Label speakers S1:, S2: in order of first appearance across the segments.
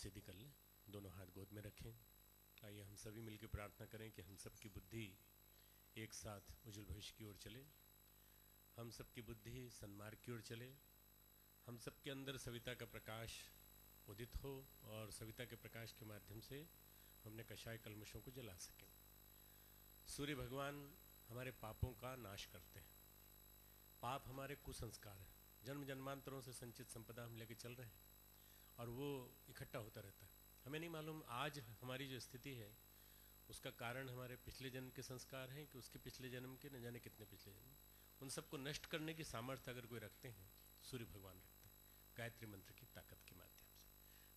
S1: सीधी कर लें, दोनों हाथ गोद में रखें। आइए हम सभी मिलकर प्रार्थना करें कि हम सबकी बुद्धि एक साथ उज्जवल भविष्य की ओर चले, हम सबकी बुद्धि सन्मार्ग की ओर चले, हम सबके अंदर सविता का प्रकाश उदित हो और सविता के प्रकाश के माध्यम से हम अपने कषाय कल्मशों को जला सकें। सूर्य भगवान हमारे पापों का नाश करते हैं। पाप हमारे कुसंस्कार है, जन्म जन्मांतरों से संचित संपदा हम लेके चल रहे हैं और वो इकट्ठा होता रहता है। हमें नहीं मालूम आज हमारी जो स्थिति है उसका कारण हमारे पिछले जन्म के संस्कार हैं कि उसके पिछले जन्म के न जाने कितने पिछले जन्म। उन सबको नष्ट करने की सामर्थ्य अगर कोई रखते हैं, सूर्य भगवान रखते हैं गायत्री मंत्र की ताकत के माध्यम से।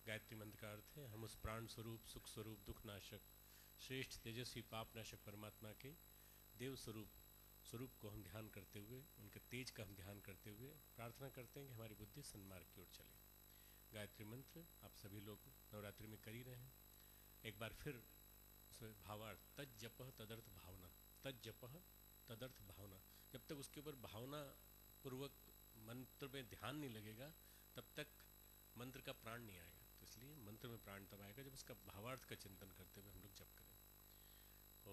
S1: गायत्री मंत्र का अर्थ है हम उस प्राण स्वरूप, सुख स्वरूप, दुख नाशक, श्रेष्ठ तेजस्वी पाप नाशक परमात्मा के देव स्वरूप को हम ध्यान करते हुए, उनके तेज का हम ध्यान करते हुए प्रार्थना करते हैं कि हमारी बुद्धि सन्मार्ग की ओर चले। गायत्री मंत्र आप सभी लोग नवरात्रि में कर ही रहे हैं। एक बार फिर भावार्थ, तज जपह तदर्थ भावना, तज जपह तदर्थ भावना। जब तक उसके ऊपर भावना पूर्वक मंत्र में ध्यान नहीं लगेगा तब तक मंत्र का प्राण नहीं आएगा। तो इसलिए मंत्र में प्राण तब आएगा जब उसका भावार्थ का चिंतन करते हुए हम लोग जप करें।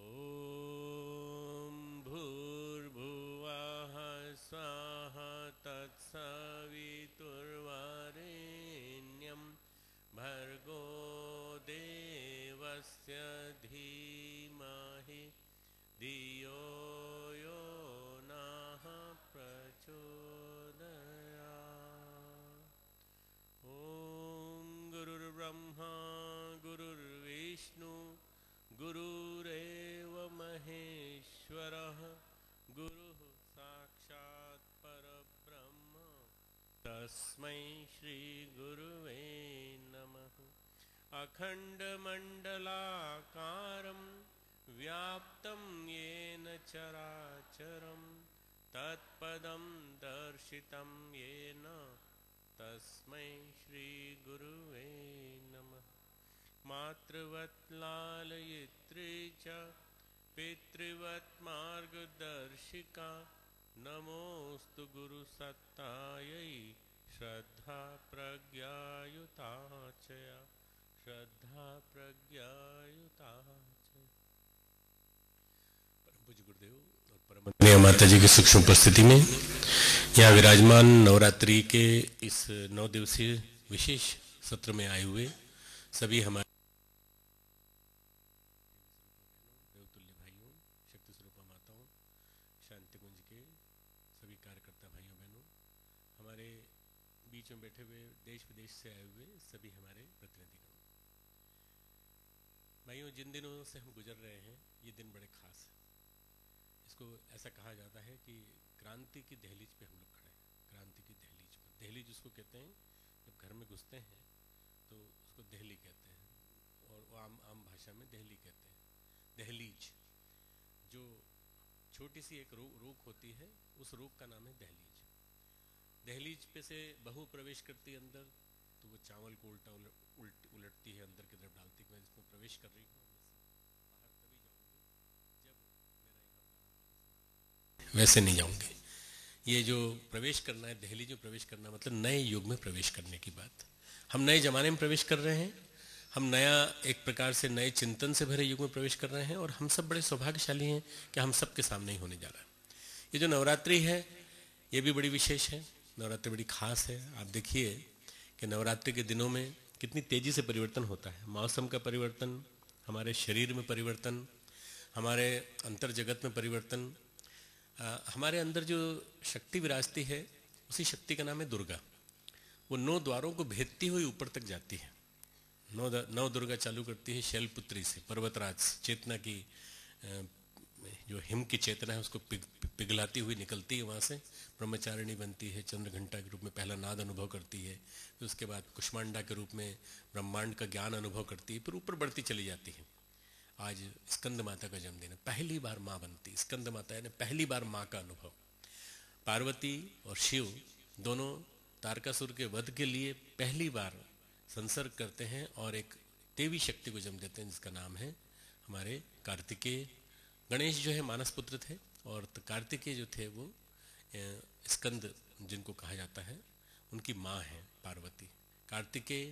S1: ओम भूर्भुवः स्वाहा तत्सवितुर्वरेण्यं भर्गो देवस्य धीमहि धियो यो नः प्रचोदयात्। ओम गुरुर्ब्रह्मा गुरुर्विष्णु गुरुरेव महेश्वरः गुरुः साक्षात् परब्रह्म तस्मै श्री गुरुवे नमः। अखण्डमण्डलाकारं व्याप्तं येन चराचरं तत्पदं दर्शितं येन तस्मै श्री गुरुवे नमः। मातृवत् लालयित्री च पितृवत् मार्गदर्शिका नमोस्तु गुरुसत्तायै श्रद्धा प्रज्ञायुताचया, श्रद्धा प्रज्ञायुताचया। परम पूज्य गुरुदेव और परम माता जी की सूक्ष्म उपस्थिति में यहाँ विराजमान नवरात्रि के इस 9 दिवसीय विशेष सत्र में आए हुए सभी हमारे देवतुल्य भाइयों, शक्ति स्वरूप माताओं, शांति कुंज के सभी कार्यकर्ता भाइयों बहनों, हमारे बीच में बैठे हुए देश विदेश से आए हुए सभी हमारे प्रतिनिधिगण, भाइयों, जिन दिनों से हम गुजर रहे हैं ये दिन बड़े खास है। इसको ऐसा कहा जाता है कि क्रांति की दहलीज पे हम लोग खड़े हैं। क्रांति की दहलीज पर, दहलीज उसको कहते हैं जब घर में घुसते हैं तो उसको दहली कहते हैं और आम भाषा में दहली कहते हैं। दहलीज जो छोटी सी एक रोक होती है, उस रोक का नाम है दहलीज। दहलीज पे से बहू प्रवेश करती है अंदर तो वो चावल को उलटती है, अंदर की तरफ डालती है। मैं जिसमें प्रवेश कर रही हूँ वैसे नहीं जाऊंगे। ये जो प्रवेश करना है, दहलीज में प्रवेश करना मतलब नए युग में प्रवेश करने की बात। हम नए जमाने में प्रवेश कर रहे हैं, हम नया एक प्रकार से नए चिंतन से भरे युग में प्रवेश कर रहे हैं और हम सब बड़े सौभाग्यशाली हैं कि हम सबके सामने ही होने जा रहा है। ये जो नवरात्रि है ये भी बड़ी विशेष है, नवरात्रि बड़ी खास है। आप देखिए कि नवरात्रि के दिनों में कितनी तेजी से परिवर्तन होता है। मौसम का परिवर्तन, हमारे शरीर में परिवर्तन, हमारे अंतर जगत में परिवर्तन, हमारे अंदर जो शक्ति विराजती है उसी शक्ति का नाम है दुर्गा। वो 9 द्वारों को भेदती हुई ऊपर तक जाती है। 9 दुर्गा चालू करती है शैलपुत्री से, पर्वतराज चेतना की, जो हिम की चेतना है उसको पिघलाती हुई निकलती है वहाँ से, ब्रह्मचारिणी बनती है, चंद्रघंटा के रूप में पहला नाद अनुभव करती है, फिर उसके बाद कुष्मांडा के रूप में ब्रह्मांड का ज्ञान अनुभव करती है, फिर ऊपर बढ़ती चली जाती है। आज स्कंद माता का जन्मदिन है, पहली बार माँ बनती स्कंद माता ने, पहली बार माँ का अनुभव। पार्वती और शिव दोनों तारकासुर के वध के लिए पहली बार संसर्ग करते हैं और एक देवी शक्ति को जन्म देते हैं जिसका नाम है हमारे कार्तिकेय। गणेश जो है मानस पुत्र थे और कार्तिकेय जो थे वो स्कंद जिनको कहा जाता है उनकी माँ है पार्वती। कार्तिकेय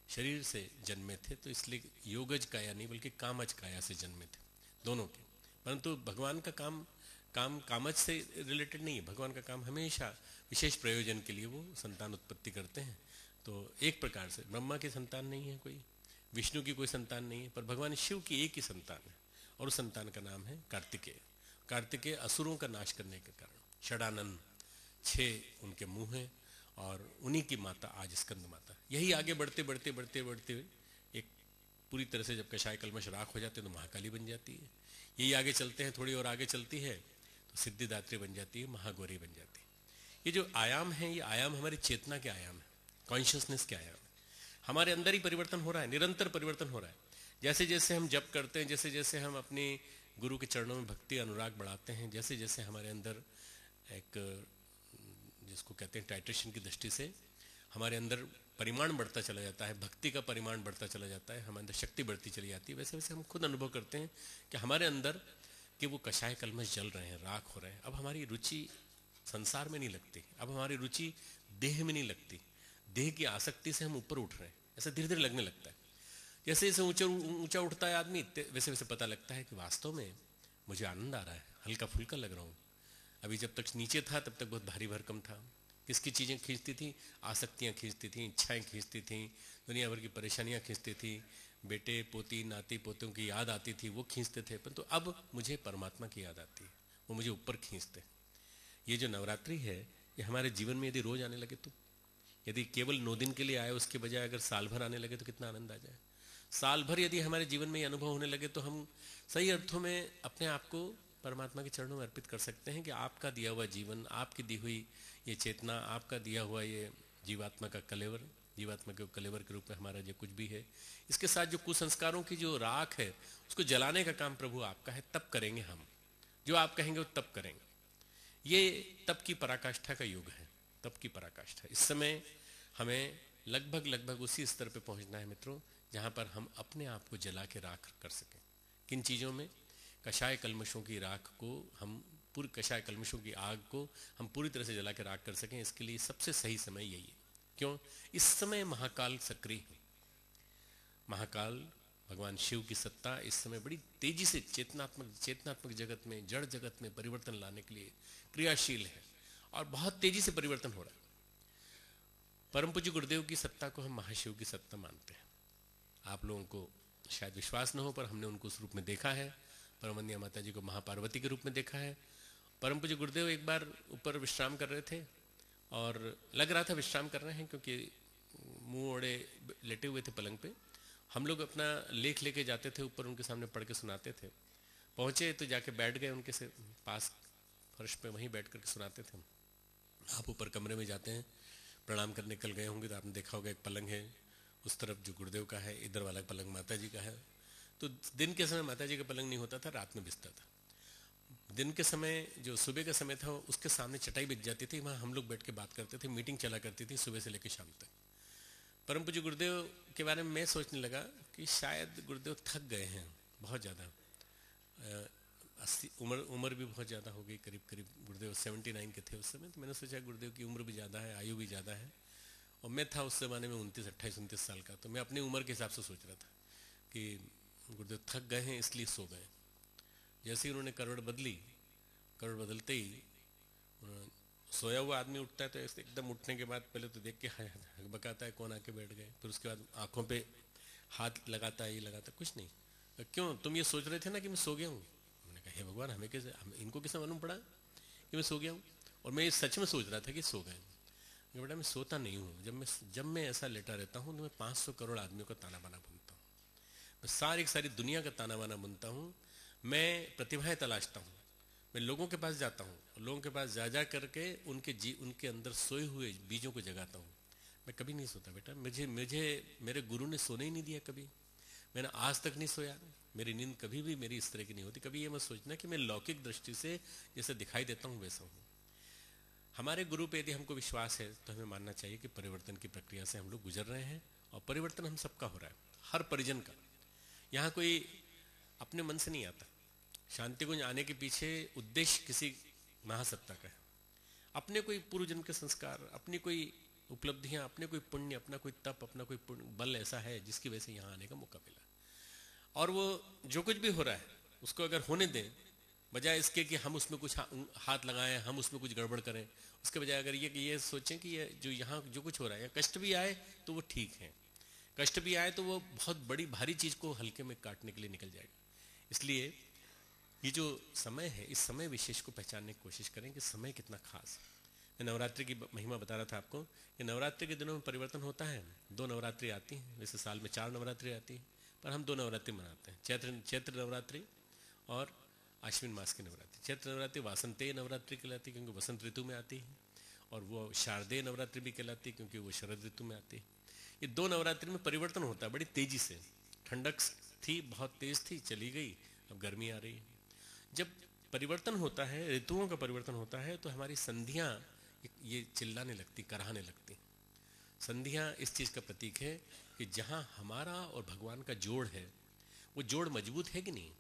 S1: शरीर से जन्मे थे, तो इसलिए योगज काया नहीं बल्कि कामज काया से जन्मे थे दोनों के। परंतु भगवान का काम कामज से रिलेटेड नहीं है। भगवान का काम हमेशा विशेष प्रयोजन के लिए वो संतान उत्पत्ति करते हैं। तो एक प्रकार से ब्रह्मा की संतान नहीं है कोई, विष्णु की कोई संतान नहीं है, पर भगवान शिव की एक ही संतान है और उस संतान का नाम है कार्तिकेय। कार्तिकेय असुरों का नाश करने के कारण, षडानन 6 उनके मुंह हैं और उन्हीं की माता आज स्कंद माता। यही आगे बढ़ते बढ़ते बढ़ते बढ़ते एक पूरी तरह से जब कषाय कलमश राख हो जाते हैं तो महाकाली बन जाती है। यही आगे चलते हैं, थोड़ी और आगे चलती है तो सिद्धिदात्री बन जाती है, महागौरी बन जाती है। ये जो आयाम है, ये आयाम हमारी चेतना के आयाम है, कॉन्शियसनेस के आयाम है। हमारे अंदर ही परिवर्तन हो रहा है, निरंतर परिवर्तन हो रहा है। जैसे जैसे हम जप करते हैं, जैसे जैसे हम अपने गुरु के चरणों में भक्ति अनुराग बढ़ाते हैं, जैसे जैसे हमारे अंदर एक जिसको कहते हैं टाइट्रेशन की दृष्टि से हमारे अंदर परिमाण बढ़ता चला जाता है, भक्ति का परिमाण बढ़ता चला जाता है, हमारे अंदर शक्ति बढ़ती चली जाती है। वैसे वैसे हम खुद अनुभव करते हैं कि हमारे अंदर कि वो कषाय कलमश जल रहे हैं, राख हो रहे हैं। अब हमारी रुचि संसार में नहीं लगती, अब हमारी रुचि देह में नहीं लगती, देह की आसक्ति से हम ऊपर उठ रहे हैं, ऐसा धीरे धीरे लगने लगता है। जैसे जैसे ऊंचा ऊंचा उठता है आदमी, वैसे वैसे पता लगता है कि वास्तव में मुझे आनंद आ रहा है, हल्का फुल्का लग रहा हूँ। अभी जब तक नीचे था तब तक बहुत भारी भरकम था। किसकी चीज़ें खींचती थी? आसक्तियाँ खींचती थी, इच्छाएं खींचती थी, दुनिया भर की परेशानियाँ खींचती थी, बेटे पोती नाती पोतों की याद आती थी, वो खींचते थे। परंतु अब मुझे परमात्मा की याद आती है, वो मुझे ऊपर खींचते। ये जो नवरात्रि है, ये हमारे जीवन में यदि रोज आने लगे तो, यदि केवल 9 दिन के लिए आए उसके बजाय अगर साल भर आने लगे तो कितना आनंद आ जाए। साल भर यदि हमारे जीवन में ये अनुभव होने लगे तो हम सही अर्थों में अपने आप को परमात्मा के चरणों में अर्पित कर सकते हैं कि आपका दिया हुआ जीवन, आपकी दी हुई ये चेतना, आपका दिया हुआ ये जीवात्मा का कलेवर, जीवात्मा के कलेवर के रूप में हमारा जो कुछ भी है, इसके साथ जो कुसंस्कारों की जो राख है उसको जलाने का काम प्रभु आपका है। तब करेंगे हम, जो आप कहेंगे वो तब करेंगे। ये तप की पराकाष्ठा का युग है, तप की पराकाष्ठा। इस समय हमें लगभग उसी स्तर पे पहुंचना है मित्रों, जहां पर हम अपने आप को जला के राख कर सकें। किन चीज़ों में? कषाय कलमशों की राख को हम पूरी, कषाय कलमशों की आग को हम पूरी तरह से जला के राख कर सकें। इसके लिए सबसे सही समय यही है। क्यों? इस समय महाकाल सक्रिय है। महाकाल भगवान शिव की सत्ता इस समय बड़ी तेजी से चेतनात्मक जगत में, जड़ जगत में परिवर्तन लाने के लिए क्रियाशील है और बहुत तेजी से परिवर्तन हो रहा है। परम पूज्य गुरुदेव की सत्ता को हम महाशिव की सत्ता मानते हैं। आप लोगों को शायद विश्वास न हो, पर हमने उनको उस रूप में देखा है। परमवंदनीय माता जी को महापार्वती के रूप में देखा है। परम पूज्य गुरुदेव एक बार ऊपर विश्राम कर रहे थे और लग रहा था विश्राम कर रहे हैं, क्योंकि मुंह ओढ़े लेटे हुए थे पलंग पे। हम लोग अपना लेख लेके जाते थे ऊपर, उनके सामने पढ़ के सुनाते थे। पहुंचे तो जाके बैठ गए उनके से पास, फर्श पे वहीं बैठ करके सुनाते थे। आप ऊपर कमरे में जाते हैं, प्रणाम करने निकल गए होंगे तो आपने देखा होगा एक पलंग है उस तरफ जो गुरुदेव का है, इधर वाला पलंग माता जी का है। तो दिन के समय माता जी का पलंग नहीं होता था, रात में बिस्तर था। दिन के समय जो सुबह का समय था उसके सामने चटाई बिछ जाती थी, वहाँ हम लोग बैठ के बात करते थे, मीटिंग चला करती थी सुबह से लेकर शाम तक। परम पूज्य गुरुदेव के बारे में मैं सोचने लगा कि शायद गुरुदेव थक गए हैं बहुत ज़्यादा। 80 उम्र भी बहुत ज़्यादा हो गई, करीब करीब गुरुदेव 79 के थे उस समय। तो मैंने सोचा गुरुदेव की उम्र भी ज़्यादा है, आयु भी ज़्यादा है, और मैं था उस ज़माने में 28-29 साल का। तो मैं अपनी उम्र के हिसाब से सोच रहा था कि गुरुदेव थक गए हैं इसलिए सो गए। जैसे ही उन्होंने करवट बदली, करवट बदलते ही सोया हुआ आदमी उठता है तो ऐसे एकदम उठने के बाद पहले तो देख के बकाता है कौन आके बैठ गए, फिर उसके बाद आंखों पे हाथ लगाता है, ये लगाता है, कुछ नहीं। क्यों तुम ये सोच रहे थे ना कि मैं सो गया हूँ? मैंने कहा हे भगवान, हमें कैसे, इनको कैसे मालूम पड़ा कि मैं सो गया हूँ? और मैं सच में सोच रहा था कि सो गए। बेटा मैं सोता नहीं हूँ, जब मैं ऐसा लेटा रहता हूँ तो मैं 500 करोड़ आदमियों का ताना बाना बुनता हूँ, मैं सारी दुनिया का ताना बाना बुनता हूँ, मैं प्रतिभाएं तलाशता हूँ, मैं लोगों के पास जाता हूँ, लोगों के पास जा करके उनके अंदर सोए हुए बीजों को जगाता हूँ। मैं कभी नहीं सोता बेटा, मुझे मेरे गुरु ने सोने ही नहीं दिया कभी, मैंने आज तक नहीं सोया, मेरी नींद कभी भी मेरी इस तरह की नहीं होती। कभी ये मत सोचना कि मैं लौकिक दृष्टि से जैसे दिखाई देता हूँ वैसा हूँ। हमारे गुरु पे यदि हमको विश्वास है तो हमें मानना चाहिए कि परिवर्तन की प्रक्रिया से हम लोग गुजर रहे हैं, और परिवर्तन हम सबका हो रहा है, हर परिजन का। यहाँ कोई अपने मन से नहीं आता। शांति कुंज आने के पीछे उद्देश्य किसी महासत्ता का है, अपने कोई पूर्व जन्म के संस्कार, अपनी कोई उपलब्धियां, अपने कोई पुण्य, अपना कोई तप, अपना कोई बल ऐसा है जिसकी वजह से यहाँ आने का मौका मिला। और वो जो कुछ भी हो रहा है उसको अगर होने दें, बजाय इसके कि हम उसमें कुछ हाथ लगाएं, हम उसमें कुछ गड़बड़ करें, उसके बजाय अगर ये सोचें कि ये जो यहाँ जो कुछ हो रहा है, कष्ट भी आए तो वो ठीक है, कष्ट भी आए तो वो बहुत बड़ी भारी चीज को हल्के में काटने के लिए निकल जाएगा। इसलिए ये जो समय है, इस समय विशेष को पहचानने की कोशिश करें कि समय कितना खास है। मैं नवरात्रि की महिमा बता रहा था आपको कि नवरात्रि के दिनों में परिवर्तन होता है। 2 नवरात्रि आती हैं, वैसे साल में 4 नवरात्रि आती है, पर हम 2 नवरात्रि मनाते हैं, चैत्र नवरात्रि और आश्विन मास की नवरात्रि। चैत्र नवरात्रि वासंतेय नवरात्रि कहलाती है क्योंकि वसंत ऋतु में आती है, और वो शारदेय नवरात्रि भी कहलाती है क्योंकि वो शरद ऋतु में आती है। ये 2 नवरात्रि में परिवर्तन होता है बड़ी तेजी से। ठंडक थी, बहुत तेज थी, चली गई, अब गर्मी आ रही है। जब परिवर्तन होता है, ऋतुओं का परिवर्तन होता है, तो हमारी संधियां ये चिल्लाने लगती, कराहने लगती। संधियां इस चीज का प्रतीक है कि जहां हमारा और भगवान का जोड़ है, वो जोड़ मजबूत है कि नहीं।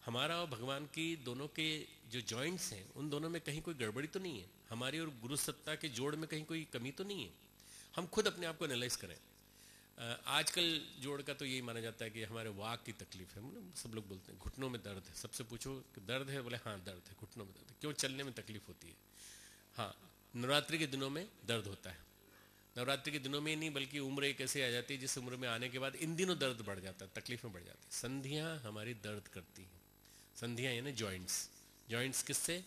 S1: हमारा और भगवान की दोनों के जो जॉइंट्स हैं, उन दोनों में कहीं कोई गड़बड़ी तो नहीं है, हमारी और गुरु सत्ता के जोड़ में कहीं कोई कमी तो नहीं है। हम खुद अपने आप को एनालाइज करें। आजकल जोड़ का तो यही माना जाता है कि हमारे वाक की तकलीफ है, सब लोग बोलते हैं घुटनों में दर्द है, सबसे पूछो कि दर्द है, बोले हाँ दर्द है, घुटनों में दर्द है। क्यों? चलने में तकलीफ होती है। हाँ, नवरात्रि के दिनों में दर्द होता है। नवरात्रि के दिनों में ही नहीं, बल्कि उम्र एक ऐसे आ जाती है जिस उम्र में आने के बाद इन दिनों दर्द बढ़ जाता है, तकलीफें बढ़ जाती है। संधियां हमारी दर्द करती हैं। संधियां यानी जॉइंट्स। जॉइंट्स किससे?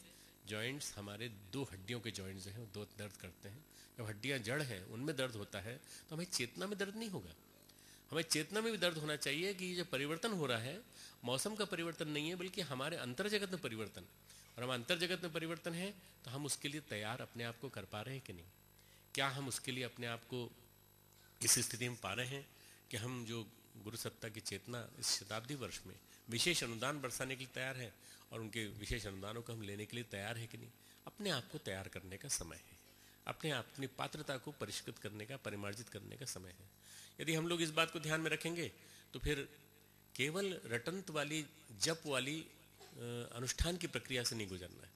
S1: जॉइंट्स हमारे 2 हड्डियों के जॉइंट्स जो हैं, 2 दर्द करते हैं। जब हड्डियां जड़ हैं, उनमें दर्द होता है, तो हमें चेतना में दर्द नहीं होगा। हमें चेतना में भी दर्द होना चाहिए कि जो परिवर्तन हो रहा है, मौसम का परिवर्तन नहीं है, बल्कि हमारे अंतर जगत में परिवर्तन। और हम अंतर जगत में परिवर्तन है, तो हम उसके लिए तैयार अपने आप को कर पा रहे हैं कि नहीं? क्या हम उसके लिए अपने आप को इस स्थिति में पा रहे हैं कि हम जो गुरु सत्ता की चेतना इस शताब्दी वर्ष में विशेष अनुदान बरसाने के लिए तैयार है, और उनके विशेष अनुदानों को हम लेने के लिए तैयार है कि नहीं? अपने आप को तैयार करने का समय है, अपने आप अपनी पात्रता को परिष्कृत करने का, परिमार्जित करने का समय है। यदि हम लोग इस बात को ध्यान में रखेंगे तो फिर केवल रटंत वाली, जप वाली अनुष्ठान की प्रक्रिया से नहीं गुजरना है।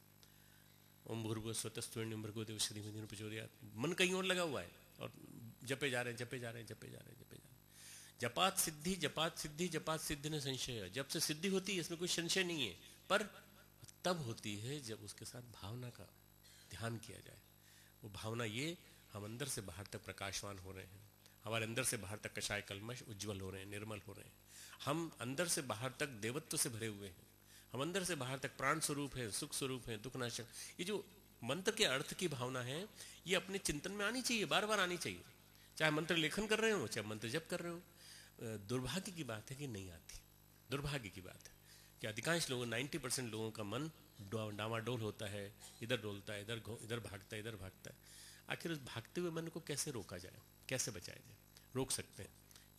S1: ओम भूर्भुवः स्वतः स्वयं भर्गो देवस्य धीमहि प्रचोदयात्, मन कहीं और लगा हुआ है और जपे जा रहे हैं, जपे जा रहे हैं, जपे जा रहे हैं, जपे जा रहे हैं। जपात सिद्धि, जपात सिद्धि, जपात सिद्धि न संशय। जब से सिद्धि होती है, इसमें कोई संशय नहीं है, पर तब होती है जब उसके साथ भावना का ध्यान किया जाए। वो भावना ये, हम अंदर से बाहर तक प्रकाशवान हो रहे हैं, हमारे अंदर से बाहर तक कषाय कल्मश उज्जवल हो रहे हैं, निर्मल हो रहे हैं, हम अंदर से बाहर तक देवत्व से भरे हुए हैं, हम अंदर से बाहर तक प्राण स्वरूप है, सुख स्वरूप है, दुखनाशक। ये जो मंत्र के अर्थ की भावना है, ये अपने चिंतन में आनी चाहिए, बार बार आनी चाहिए, चाहे मंत्र लेखन कर रहे हो, चाहे मंत्र जप कर रहे हो। दुर्भाग्य की बात है कि नहीं आती। दुर्भाग्य की बात है कि अधिकांश लोगों, 90% लोगों का मन डामाडोल होता है, इधर डोलता है, इधर भागता है, इधर भागता है। आखिर उस भागते हुए मन को कैसे रोका जाए, कैसे बचाया जाए? रोक सकते हैं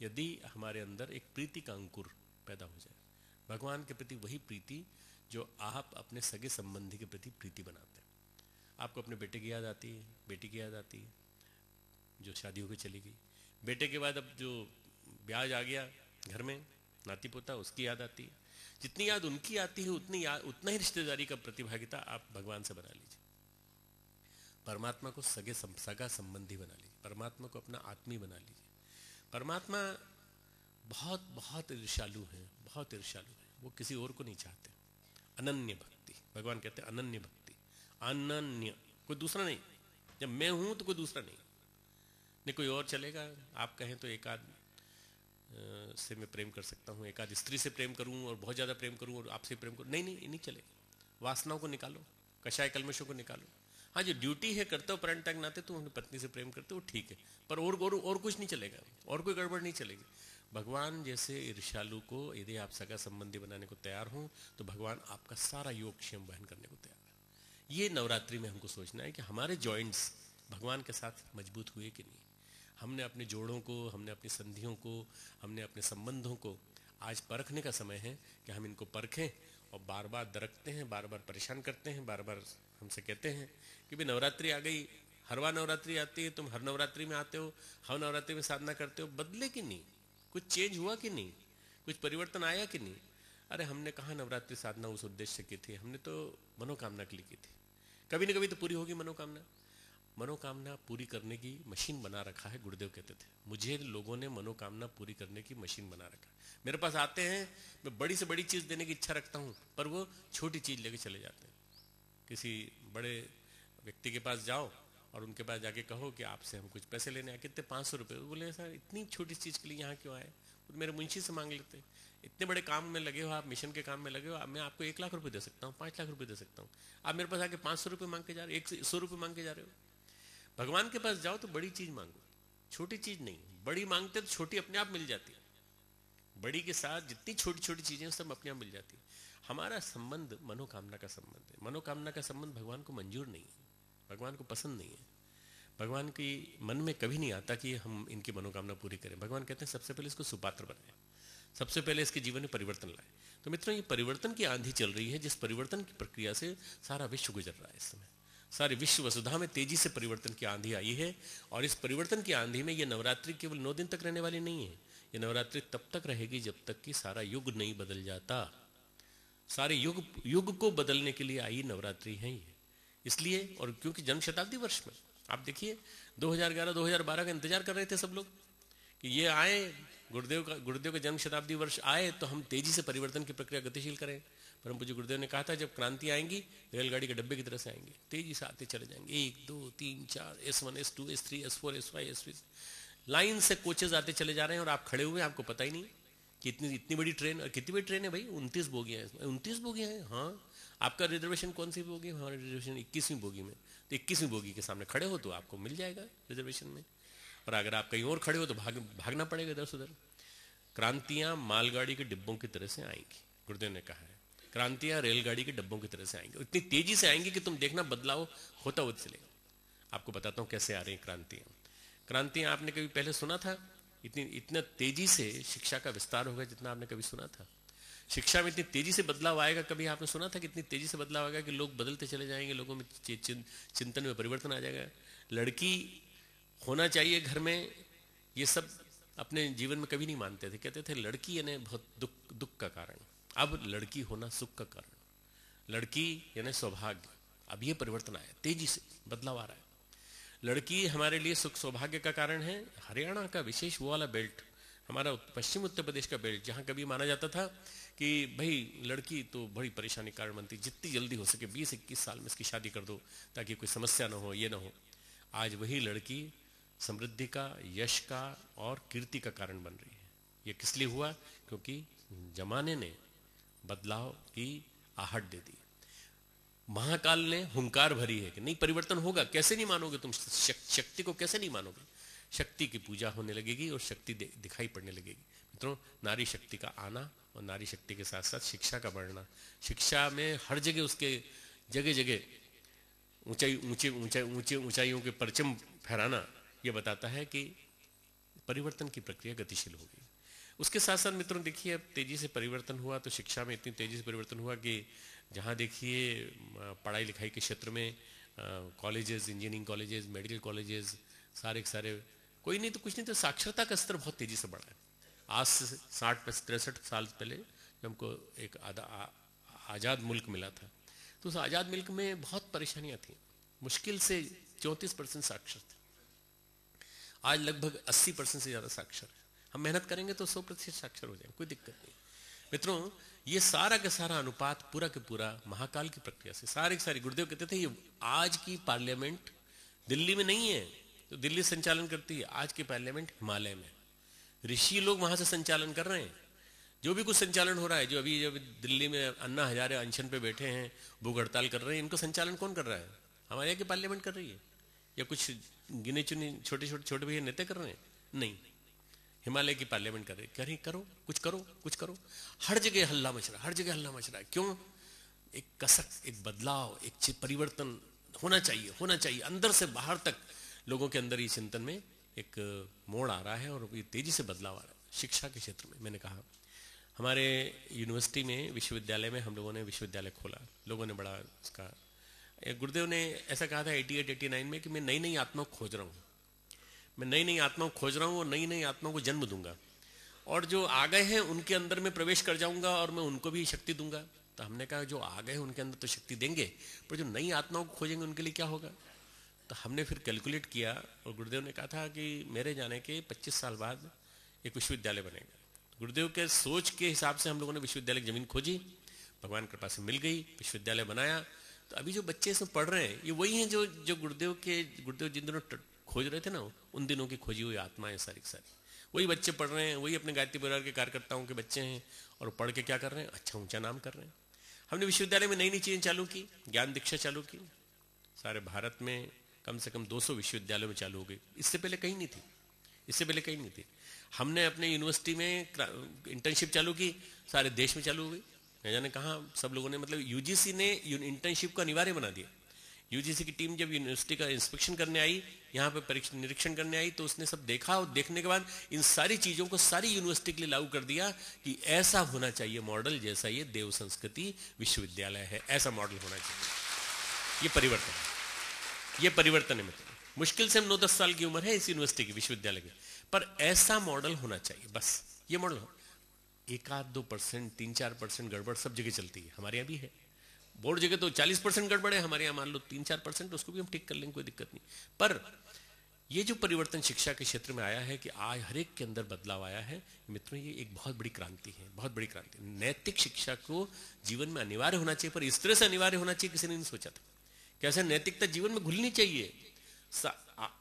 S1: यदि हमारे अंदर एक प्रीति का अंकुर पैदा हो जाए, भगवान के प्रति वही प्रीति जो आप अपने सगे संबंधी के प्रति प्रीति बनाते हैं। आपको अपने बेटे की याद आती है, बेटी की याद आती है जो शादी होकर चली गई, बेटे के बाद अब जो ब्याज आ गया घर में, नाती पोता, उसकी याद आती है। जितनी याद उनकी आती है, उतना ही रिश्तेदारी का प्रतिभागिता आप भगवान से बना लीजिए। परमात्मा को सगा संबंधी बना लीजिए, परमात्मा को अपना आत्मी बना लीजिए। परमात्मा बहुत बहुत ईर्ष्यालु है, बहुत ईर्ष्यालु है, वो किसी और को नहीं चाहते। अनन्य भक्ति, भगवान कहते हैं अनन्य भक्ति, अनन्य, कोई दूसरा नहीं। जब मैं हूं तो कोई दूसरा नहीं कोई और चलेगा। आप कहें तो एक आध से मैं प्रेम कर सकता हूं, एक आध स्त्री से प्रेम करूं और बहुत ज्यादा प्रेम करूं और आपसे प्रेम करूं, नहीं चलेगा। वासनाओं को निकालो, कषाय कल्मशों को निकालो। हाँ, जो ड्यूटी है कर्तव्य परायण तक नाते तुम अपनी पत्नी से प्रेम करते हो, ठीक है, पर और कुछ नहीं चलेगा, और कोई गड़बड़ नहीं चलेगी। भगवान जैसे ईर्ष्यालु को यदि आप सगा संबंधी बनाने को तैयार हो, तो भगवान आपका सारा योगक्षेम वहन करने को तैयार है। ये नवरात्रि में हमको सोचना है कि हमारे जॉइंट्स भगवान के साथ मजबूत हुए कि नहीं। हमने अपने जोड़ों को, हमने अपनी संधियों को, हमने अपने संबंधों को आज परखने का समय है कि हम इनको परखें। और बार बार दरकते हैं, बार बार परेशान करते हैं, बार बार हमसे कहते हैं कि भाई नवरात्रि आ गई, हर बार नवरात्रि आती है, तुम हर नवरात्रि में आते हो, हर नवरात्रि में साधना करते हो, बदले कि नहीं? कुछ चेंज हुआ कि नहीं? कुछ परिवर्तन आया कि नहीं? अरे हमने कहा नवरात्रि साधना उस उद्देश्य की थी, हमने तो मनोकामना के लिए की थी। कभी न कभी तो पूरी होगी मनोकामना। मनोकामना पूरी करने की मशीन बना रखा है। गुरुदेव कहते थे मुझे लोगों ने मनोकामना पूरी करने की मशीन बना रखा है। मेरे पास आते हैं, मैं बड़ी से बड़ी चीज़ देने की इच्छा रखता हूँ, पर वो छोटी चीज़ लेके चले जाते हैं। किसी बड़े व्यक्ति के पास जाओ और उनके पास जाके कहो कि आपसे हम कुछ पैसे लेने आए, कितने 500 रुपये। बोले सर इतनी छोटी चीज़ के लिए यहाँ क्यों आए? तो मेरे मुंशी से मांग लेते। इतने बड़े काम में लगे हो आप, मिशन के काम में लगे हो, मैं आपको 1 लाख रुपए दे सकता हूँ, 5 लाख रुपए दे सकता हूँ। आप मेरे पास आके 500 रुपये मांग के जा रहे हो, 100 रुपये मांग के जा रहे हो। भगवान के पास जाओ तो बड़ी चीज मांगो, छोटी चीज नहीं। बड़ी मांगते तो छोटी अपने आप मिल जाती है। बड़ी के साथ जितनी छोटी छोटी चीजें सब अपने आप मिल जाती है। हमारा संबंध मनोकामना का संबंध है। मनोकामना का संबंध भगवान को मंजूर नहीं है, भगवान को पसंद नहीं है। भगवान की मन में कभी नहीं आता कि हम इनकी मनोकामना पूरी करें। भगवान कहते हैं सबसे पहले इसको सुपात्र बनाए, सबसे पहले इसके जीवन में परिवर्तन लाए। तो मित्रों, ये परिवर्तन की आंधी चल रही है, जिस परिवर्तन की प्रक्रिया से सारा विश्व गुजर रहा है इस समय। सारे विश्व वसुधा में तेजी से परिवर्तन की आंधी आई है। और इस परिवर्तन की आंधी में ये नवरात्रि केवल 9 दिन तक रहने वाली नहीं है। ये नवरात्रि तब तक रहेगी जब तक कि सारा युग नहीं बदल जाता। सारे युग को बदलने के लिए आई नवरात्रि है ये। इसलिए, और क्योंकि जन्म शताब्दी वर्ष में आप देखिए 2011-2012 का इंतजार कर रहे थे सब लोग कि ये आए, गुरुदेव का जन्म शताब्दी वर्ष आए तो हम तेजी से परिवर्तन की प्रक्रिया गतिशील करें। परम पूज्य गुरुदेव ने कहा था जब क्रांति आएंगी रेलगाड़ी के डब्बे की तरह से आएंगे, तेजी से आते चले जाएंगे। 1 2 3 4 S1 S2 S3 S4 S5 S6 line से कोचेज आते चले जा रहे हैं और आप खड़े हुए, आपको पता ही नहीं कि इतनी बड़ी ट्रेन। और कितनी बड़ी ट्रेन है भाई? 29 बोगियां हैं। 29 बोगियां हैं। हाँ, आपका रिजर्वेशन कौन सी बोगी? हमारा रिजर्वेशन 21वीं बोगी में। तो 21वीं बोगी के सामने खड़े हो तो आपको मिल जाएगा रिजर्वेशन में। और अगर आप कहीं और खड़े हो तो भागना पड़ेगा इधर से उधर। क्रांतियां मालगाड़ी के डिब्बों की तरह से आएंगी, गुरुदेव ने कहा है। क्रांतियां रेलगाड़ी के डिब्बों की तरह से आएंगी, इतनी तेजी से आएंगी कि तुम देखना बदलाव होता हुआ चलेगा। आपको बताता हूं कैसे आ रही क्रांतियां। क्रांतियां आपने कभी पहले सुना था? इतना तेजी से शिक्षा का विस्तार होगा जितना आपने कभी सुना था? शिक्षा में इतनी तेजी से बदलाव आएगा, कभी आपने सुना था कि इतनी तेजी से बदलाव आएगा कि लोग बदलते चले जाएंगे, लोगों में चिंतन में परिवर्तन आ जाएगा। लड़की होना चाहिए घर में, ये सब अपने जीवन में कभी नहीं मानते थे। कहते थे लड़की यानी बहुत दुख का कारण, अब लड़की होना सुख का कारण। लड़की यानी सौभाग्य। अब ये परिवर्तन आया, तेजी से बदलाव आ रहा है। लड़की हमारे लिए सुख सौभाग्य का कारण है। हरियाणा का विशेष वो वाला बेल्ट, हमारा पश्चिम उत्तर प्रदेश का बेल्ट, जहां कभी माना जाता था कि भाई लड़की तो बड़ी परेशानी कारण बनती, जितनी जल्दी हो सके 20-21 साल में इसकी शादी कर दो ताकि कोई समस्या ना हो, ये ना हो। आज वही लड़की समृद्धि का, यश का और कीर्ति का कारण बन रही है। ये किस लिए हुआ? क्योंकि जमाने ने बदलाव की आहट दे दी। महाकाल ने हुंकार भरी है कि नहीं परिवर्तन होगा। कैसे नहीं मानोगे तुम? शक्ति को कैसे नहीं मानोगे? शक्ति की पूजा होने लगेगी और शक्ति दिखाई पड़ने लगेगी। मित्रों, नारी शक्ति का आना और नारी शक्ति के साथ साथ शिक्षा का बढ़ना, शिक्षा में हर जगह उसके जगह जगह ऊंचाइयों के परचम फहराना, यह बताता है कि परिवर्तन की प्रक्रिया गतिशील होगी। उसके साथ साथ मित्रों देखिए, अब तेजी से परिवर्तन हुआ तो शिक्षा में इतनी तेजी से परिवर्तन हुआ कि जहाँ देखिए पढ़ाई लिखाई के क्षेत्र में colleges, engineering colleges, medical colleges, सारे के सारे, कोई नहीं तो कुछ नहीं तो साक्षरता का स्तर बहुत तेजी से बढ़ा है। आज से 60-63 साल पहले जब हमको एक आज़ाद मुल्क मिला था तो उस आज़ाद मुल्क में बहुत परेशानियां थी। मुश्किल से 34% साक्षर थे। आज लगभग 80% से ज़्यादा साक्षर है। हम मेहनत करेंगे तो 100% साक्षर हो जाएंगे, कोई दिक्कत नहीं। मित्रों, ये सारा का सारा अनुपात पूरा के पूरा महाकाल की प्रक्रिया से, सारे के सारे, गुरुदेव कहते थे ये आज की पार्लियामेंट दिल्ली में नहीं है तो दिल्ली संचालन करती है, आज की पार्लियामेंट हिमालय में, ऋषि लोग वहां से संचालन कर रहे हैं। जो भी कुछ संचालन हो रहा है, जो अभी जब दिल्ली में अन्ना हजारे अनशन पे बैठे हैं, भूख हड़ताल कर रहे हैं, इनको संचालन कौन कर रहा है? हमारे यहाँ की पार्लियामेंट कर रही है या कुछ गिने चुने छोटे भैया नेता कर रहे हैं? नहीं, हिमालय की पार्लियामेंट कर रही। करो, कुछ करो, कुछ करो। हर जगह हल्ला मच रहा है, हर जगह हल्ला मच रहा है। क्यों? एक कसक, एक बदलाव, एक परिवर्तन होना चाहिए अंदर से बाहर तक। लोगों के अंदर ये चिंतन में एक मोड़ आ रहा है और ये तेजी से बदलाव आ रहा है। शिक्षा के क्षेत्र में मैंने कहा, हमारे यूनिवर्सिटी में, विश्वविद्यालय में हम लोगों ने विश्वविद्यालय खोला। लोगों ने बड़ा उसका, गुरुदेव ने ऐसा कहा था 88-89 में कि मैं नई नई आत्माओं को खोज रहा हूँ, मैं नई नई आत्माओं को खोज रहा हूँ और नई नई आत्माओं को जन्म दूंगा, और जो आ गए हैं उनके अंदर में प्रवेश कर जाऊंगा और मैं उनको भी शक्ति दूंगा। तो हमने कहा जो आ गए हैं उनके अंदर तो शक्ति देंगे, पर जो नई आत्माओं को खोजेंगे उनके लिए क्या होगा? तो हमने फिर कैलकुलेट किया और गुरुदेव ने कहा था कि मेरे जाने के 25 साल बाद एक विश्वविद्यालय बनेगा। गुरुदेव के सोच के हिसाब से हम लोगों ने विश्वविद्यालय की जमीन खोजी, भगवान की कृपा से मिल गई, विश्वविद्यालय बनाया। तो अभी जो बच्चे इसमें पढ़ रहे हैं ये वही हैं जो गुरुदेव जिन दिनों खोज रहे थे ना, उन दिनों की खोजी हुई आत्माएं सारी वही बच्चे पढ़ रहे हैं, वही अपने गायत्री परिवार के कार्यकर्ताओं के बच्चे हैं और पढ़ के क्या कर रहे हैं, अच्छा ऊंचा नाम कर रहे हैं। हमने विश्वविद्यालय में नई नई चीजें चालू की, ज्ञान दीक्षा चालू की, सारे भारत में कम से कम 200 विश्वविद्यालयों में चालू हो गई। इससे पहले कहीं नहीं थी। हमने अपने यूनिवर्सिटी में इंटर्नशिप चालू की, सारे देश में चालू हो गई। न जाने कहाँ सब लोगों ने, मतलब यूजीसी ने इंटर्नशिप को अनिवार्य बना दिया। यूजीसी की टीम जब यूनिवर्सिटी का इंस्पेक्शन करने आई, यहाँ पे परीक्षा निरीक्षण करने आई, तो उसने सब देखा और देखने के बाद इन सारी चीजों को सारी यूनिवर्सिटी के लिए लागू कर दिया कि ऐसा होना चाहिए मॉडल, जैसा ये देव संस्कृति विश्वविद्यालय है, ऐसा मॉडल होना चाहिए। ये परिवर्तन है। मतलब मुश्किल से हम 9-10 साल की उम्र है इस यूनिवर्सिटी की, विश्वविद्यालय की, पर ऐसा मॉडल होना चाहिए। बस ये मॉडल 1-2%, 3-4% गड़बड़ सब जगह चलती है, हमारे यहाँ भी है। बोर्ड जगह तो 40% गड़बड़ है, हमारे यहाँ मान लो 3-4%, उसको भी हम ठीक कर लेंगे, कोई दिक्कत नहीं। पर ये जो परिवर्तन शिक्षा के क्षेत्र में आया है कि आज हर एक के अंदर बदलाव आया है, मित्रों ये एक बहुत बड़ी क्रांति है, बहुत बड़ी क्रांति। नैतिक शिक्षा को जीवन में अनिवार्य होना चाहिए, पर इस तरह से अनिवार्य होना चाहिए किसी ने नहीं सोचा था। कैसे नैतिकता जीवन में घुलनी चाहिए,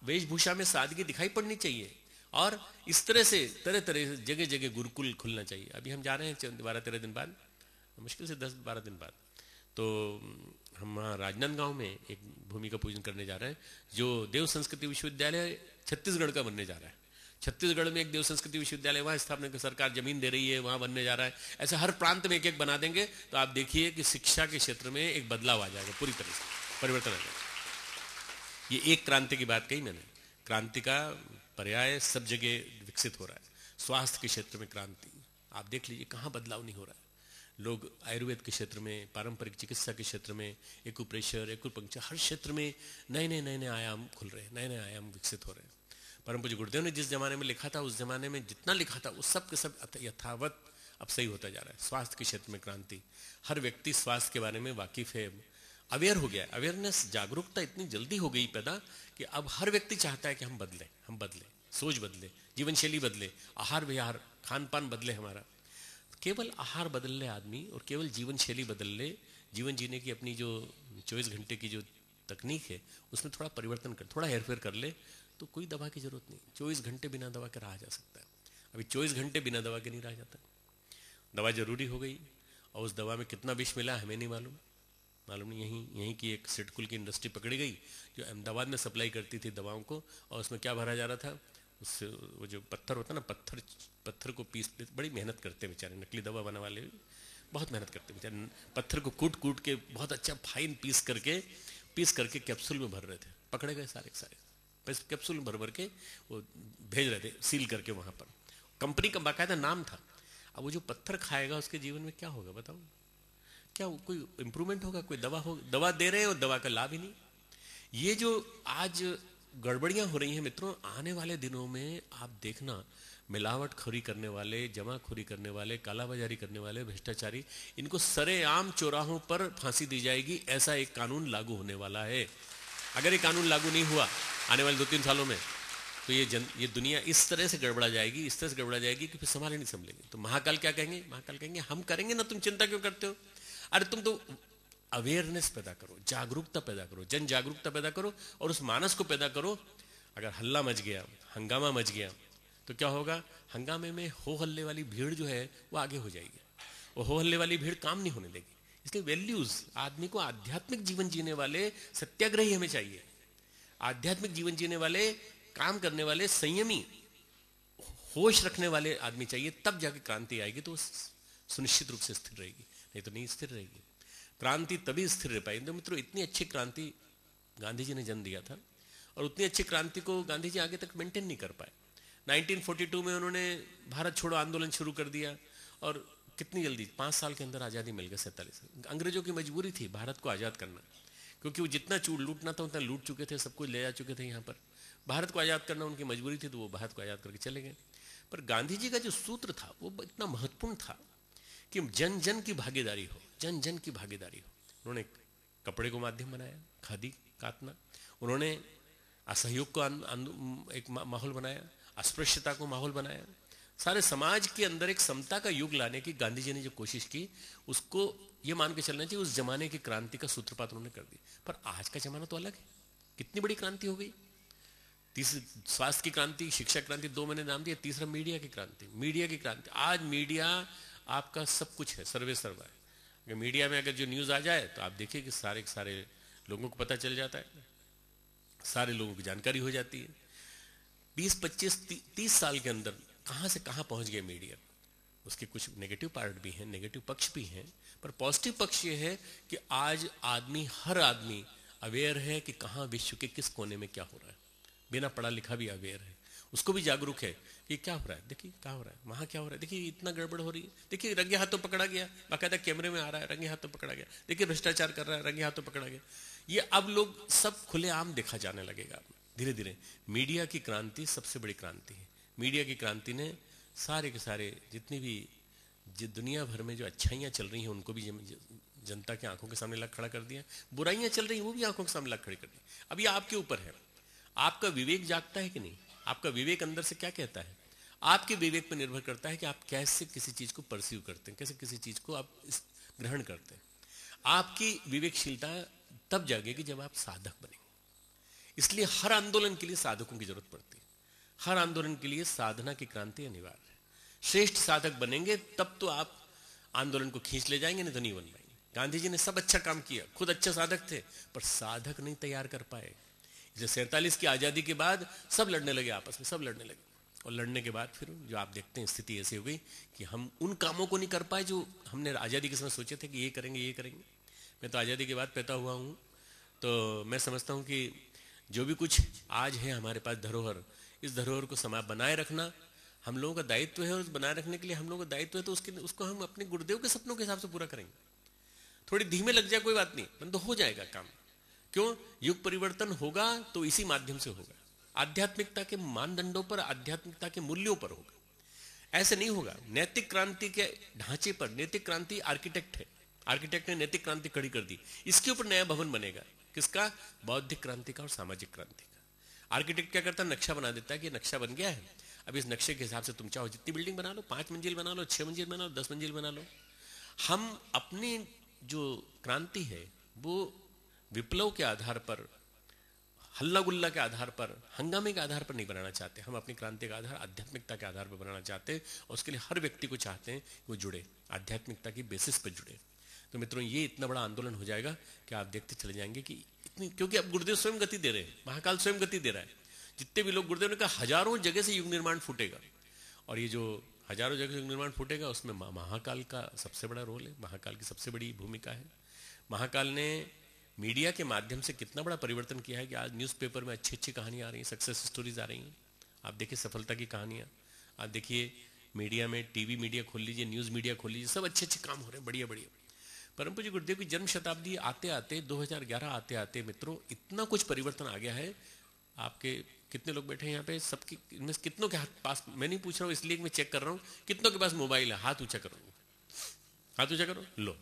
S1: वेशभूषा में सादगी दिखाई पड़नी चाहिए, और इस तरह से तरह तरह जगह जगह गुरुकुल खुलना चाहिए। अभी हम जा रहे हैं 12-13 दिन बाद, मुश्किल से 10-12 दिन बाद, तो हम वहाँ राजनांदगांव में एक भूमि का पूजन करने जा रहे हैं, जो देव संस्कृति विश्वविद्यालय छत्तीसगढ़ का बनने जा रहा है। छत्तीसगढ़ में एक देव संस्कृति विश्वविद्यालय वहाँ स्थापना की सरकार जमीन दे रही है, वहाँ बनने जा रहा है। ऐसे हर प्रांत में एक एक बना देंगे, तो आप देखिए कि शिक्षा के क्षेत्र में एक बदलाव आ जाएगा, पूरी तरह से परिवर्तन आ जाएगा। ये एक क्रांति की बात कही मैंने, क्रांति का पर्याय सब जगह विकसित हो रहा है। स्वास्थ्य के क्षेत्र में क्रांति, आप देख लीजिए कहाँ बदलाव नहीं हो रहा है। लोग आयुर्वेद के क्षेत्र में, पारंपरिक चिकित्सा के क्षेत्र में, एक्यूप्रेशर, एक्यूपंक्चर, हर क्षेत्र में नए नए आयाम खुल रहे हैं, नए नए आयाम विकसित हो रहे हैं। परम पूज्य गुरुदेव ने जिस जमाने में लिखा था, उस जमाने में जितना लिखा था उस सब के सब यथावत अब सही होता जा रहा है। स्वास्थ्य के क्षेत्र में क्रांति, हर व्यक्ति स्वास्थ्य के बारे में वाकिफ है, अवेयर हो गया। अवेयरनेस, जागरूकता इतनी जल्दी हो गई पैदा कि अब हर व्यक्ति चाहता है कि हम बदलें, सोच बदले, जीवन शैली बदले, आहार विहार, खान पान बदले हमारा। केवल आहार बदल ले आदमी और केवल जीवन शैली बदल ले, जीवन जीने की अपनी जो 24 घंटे की जो तकनीक है उसमें थोड़ा परिवर्तन कर, थोड़ा हेरफेर कर ले, तो कोई दवा की जरूरत नहीं। 24 घंटे बिना दवा के रहा जा सकता है। अभी 24 घंटे बिना दवा के नहीं रहा जाता। दवा जरूरी हो गई, और उस दवा में कितना विष मिला हमें नहीं मालूम नहीं। यहीं की एक सिडकुल की इंडस्ट्री पकड़ी गई जो अहमदाबाद में सप्लाई करती थी दवाओं को, और उसमें क्या भरा जा रहा था, उससे वो जो पत्थर होता है ना, पत्थर को पीस, बड़ी मेहनत करते बेचारे नकली दवा बनाने वाले, बहुत मेहनत करते बेचारे। पत्थर को कूट के बहुत अच्छा फाइन पीस करके कैप्सूल में भर रहे थे, पकड़े गए सारे कैप्सूल में भर के वो भेज रहे थे, सील करके। वहां पर कंपनी का बाकायदा नाम था। अब वो जो पत्थर खाएगा उसके जीवन में क्या होगा बताओ? क्या कोई इंप्रूवमेंट होगा? कोई दवा दे रहे हैं और दवा का लाभ ही नहीं। ये जो आज गड़बड़ियां हो रही हैं मित्रों, आने वाले दिनों में आप देखना, मिलावटखोरी करने वाले, जमाखोरी करने वाले, कालाबाजारी करने वाले, भ्रष्टाचारी, इनको सरेआम चौराहों पर फांसी दी जाएगी, ऐसा एक कानून लागू होने वाला है। अगर ये कानून लागू नहीं हुआ आने वाले 2-3 सालों में, तो ये दुनिया इस तरह से गड़बड़ा जाएगी कि फिर संभाले नहीं संभलेंगे। तो महाकाल क्या कहेंगे? महाकाल कहेंगे हम करेंगे ना, तुम चिंता क्यों करते हो? अरे तुम तो अवेयरनेस पैदा करो, जागरूकता पैदा करो, जन जागरूकता पैदा करो, और उस मानस को पैदा करो। अगर हल्ला मच गया, हंगामा मच गया, तो क्या होगा? हंगामे में हो हल्ले वाली भीड़ जो है वो आगे हो जाएगी। वो हो हल्ले वाली भीड़ काम नहीं होने देगी। इसलिए वैल्यूज, आदमी को आध्यात्मिक जीवन जीने वाले सत्याग्रही हमें चाहिए। आध्यात्मिक जीवन जीने वाले, काम करने वाले, संयमी, होश रखने वाले आदमी चाहिए। तब जाके क्रांति आएगी, तो सुनिश्चित रूप से स्थिर रहेगी, नहीं तो नहीं स्थिर रहेगी। क्रांति तभी स्थिर रह पाएगी। तो मित्रों, इतनी अच्छी क्रांति गांधी जी ने जन्म दिया था, और उतनी अच्छी क्रांति को गांधी जी आगे तक मेंटेन नहीं कर पाए। 1942 में उन्होंने भारत छोड़ो आंदोलन शुरू कर दिया, और कितनी जल्दी 5 साल के अंदर आज़ादी मिल गई। 47 अंग्रेजों की मजबूरी थी भारत को आज़ाद करना, क्योंकि वो जितना लूटना था उतना लूट चुके थे, सब कुछ ले जा चुके थे। यहाँ पर भारत को आज़ाद करना उनकी मजबूरी थी, तो वो भारत को आज़ाद करके चले गए। पर गांधी जी का जो सूत्र था वो इतना महत्वपूर्ण था कि जन जन की भागीदारी हो, जन जन की भागीदारी हो। उन्होंने कपड़े को माध्यम बनाया, खादी काटना। उन्होंने असहयोग को एक माहौल बनाया, अस्पृश्यता को माहौल बनाया, सारे समाज के अंदर एक समता का युग लाने की गांधी जी ने जो कोशिश की, उसको ये मान के चलना चाहिए उस जमाने की क्रांति का सूत्रपात उन्होंने कर दिया। पर आज का जमाना तो अलग है, कितनी बड़ी क्रांति हो गई। तीसरी स्वास्थ्य की क्रांति, शिक्षा क्रांति, दो मैंने नाम दिया, तीसरा मीडिया की क्रांति। मीडिया की क्रांति, आज मीडिया आपका सब कुछ है, सर्वे सर्वा है। अगर मीडिया में अगर जो न्यूज आ जाए तो आप देखिए कि सारे के सारे लोगों को पता चल जाता है, सारे लोगों की जानकारी हो जाती है। 20, 25, 30 साल के अंदर कहां से कहां पहुंच गए मीडिया। उसके कुछ नेगेटिव पार्ट भी हैं, नेगेटिव पक्ष भी हैं, पर पॉजिटिव पक्ष ये है कि आज हर आदमी अवेयर है कि कहां विश्व के किस कोने में क्या हो रहा है। बिना पढ़ा लिखा भी अवेयर है, उसको भी जागरूक है कि क्या हो रहा है, देखिए क्या हो रहा है, वहां क्या हो रहा है, देखिए इतना गड़बड़ हो रही है, देखिए रंगे हाथों पकड़ा गया, बाकायदा कैमरे में आ रहा है, रंगे हाथों पकड़ा गया, देखिए भ्रष्टाचार कर रहा है, रंगे हाथों पकड़ा गया। ये अब लोग सब खुलेआम देखा जाने लगेगा धीरे धीरे। मीडिया की क्रांति सबसे बड़ी क्रांति है। मीडिया की क्रांति ने सारे के सारे जितनी भी दुनिया भर में जो अच्छाइयाँ चल रही हैं उनको भी जनता के आंखों के सामने ला खड़ा कर दिया, बुराइयां चल रही हैं वो भी आंखों के सामने ला खड़ी कर दी। अब ये आपके ऊपर है, आपका विवेक जागता है कि नहीं, आपका विवेक अंदर से क्या कहता है। आपके विवेक पर निर्भर करता है कि आप कैसे किसी चीज को परसीव करते हैं, कैसे किसी चीज को आप ग्रहण करते हैं। आपकी विवेकशीलता तब जागेगी जब आप साधक बनेंगे। इसलिए हर आंदोलन के लिए साधकों की जरूरत पड़ती है, हर आंदोलन के लिए साधना की क्रांति अनिवार्य है। श्रेष्ठ साधक बनेंगे तब तो आप आंदोलन को खींच ले जाएंगे, नहीं तो नहीं बन पाएंगे। गांधी जी ने सब अच्छा काम किया, खुद अच्छे साधक थे, पर साधक नहीं तैयार कर पाए। इसलिए 47 की आजादी के बाद सब लड़ने लगे, आपस में सब लड़ने लगे, और लड़ने के बाद फिर जो आप देखते हैं स्थिति ऐसी हो गई कि हम उन कामों को नहीं कर पाए जो हमने आजादी के समय सोचे थे कि ये करेंगे ये करेंगे। मैं तो आजादी के बाद पैदा हुआ हूं, तो मैं समझता हूं कि जो भी कुछ आज है हमारे पास धरोहर, इस धरोहर को बनाए रखना हम लोगों का दायित्व है, और बनाए रखने के लिए हम लोगों का दायित्व है तो उसको हम अपने गुरुदेव के सपनों के हिसाब से पूरा करेंगे। थोड़ी धीमे लग जाए कोई बात नहीं, बंद हो जाएगा काम। क्यों? युग परिवर्तन होगा तो इसी माध्यम से होगा, आध्यात्मिकता के मानदंडों पर, आध्यात्मिकता के मूल्यों पर होगा। ऐसे नहीं होगा नैतिक क्रांति के ढांचे पर। नैतिक क्रांति आर्किटेक्ट है, आर्किटेक्ट ने नैतिक क्रांति खड़ी कर दी, इसके ऊपर नया भवन बनेगा। किसका? बौद्धिक क्रांति का और सामाजिक क्रांति का। आर्किटेक्ट क्या करता है? नक्शा बना देता है कि नक्शा बन गया है, अब इस नक्शे के हिसाब से तुम चाहो जितनी बिल्डिंग बना लो, 5 मंजिल बना लो, 6 मंजिल बना लो, 10 मंजिल बना लो। हम अपनी जो क्रांति है वो विप्लव के आधार पर, हल्ला गुल्ला के आधार पर, हंगामे के आधार पर नहीं बनाना चाहते। हम अपनी क्रांति का आधार आध्यात्मिकता के आधार पर बनाना चाहते हैं, और उसके लिए हर व्यक्ति को चाहते हैं वो जुड़े, आध्यात्मिकता की बेसिस पर जुड़े। तो मित्रों ये इतना बड़ा आंदोलन हो जाएगा कि आप देखते चले जाएंगे कि इतनी, क्योंकि अब गुरुदेव स्वयं गति दे रहे हैं, महाकाल स्वयं गति दे रहा है। जितने भी लोग, गुरुदेव ने कहा हजारों जगह से युग निर्माण फूटेगा, और ये जो हजारों जगह से युग निर्माण फूटेगा उसमें महाकाल का सबसे बड़ा रोल है, महाकाल की सबसे बड़ी भूमिका है। महाकाल ने मीडिया के माध्यम से कितना बड़ा परिवर्तन किया है कि आज न्यूज़पेपर में अच्छी अच्छी कहानियां आ रही हैं, सक्सेस स्टोरीज आ रही हैं। आप देखिए सफलता की कहानियां, आप देखिए मीडिया में, टीवी मीडिया खोल लीजिए, न्यूज़ मीडिया खोल लीजिए, सब अच्छे अच्छे काम हो रहे हैं, बढ़िया बढ़िया। परम पूज्य गुरुदेव की जन्म शताब्दी आते आते 2011 आते आते मित्रों इतना कुछ परिवर्तन आ गया है। आपके कितने लोग बैठे हैं यहाँ पे, सबके इनमें कितनों के हाथ पास, मैं नहीं पूछ रहा हूँ इसलिए मैं चेक कर रहा हूँ, कितनों के पास मोबाइल है? हाथ ऊंचा करो, हाथ ऊंचा करो। लो,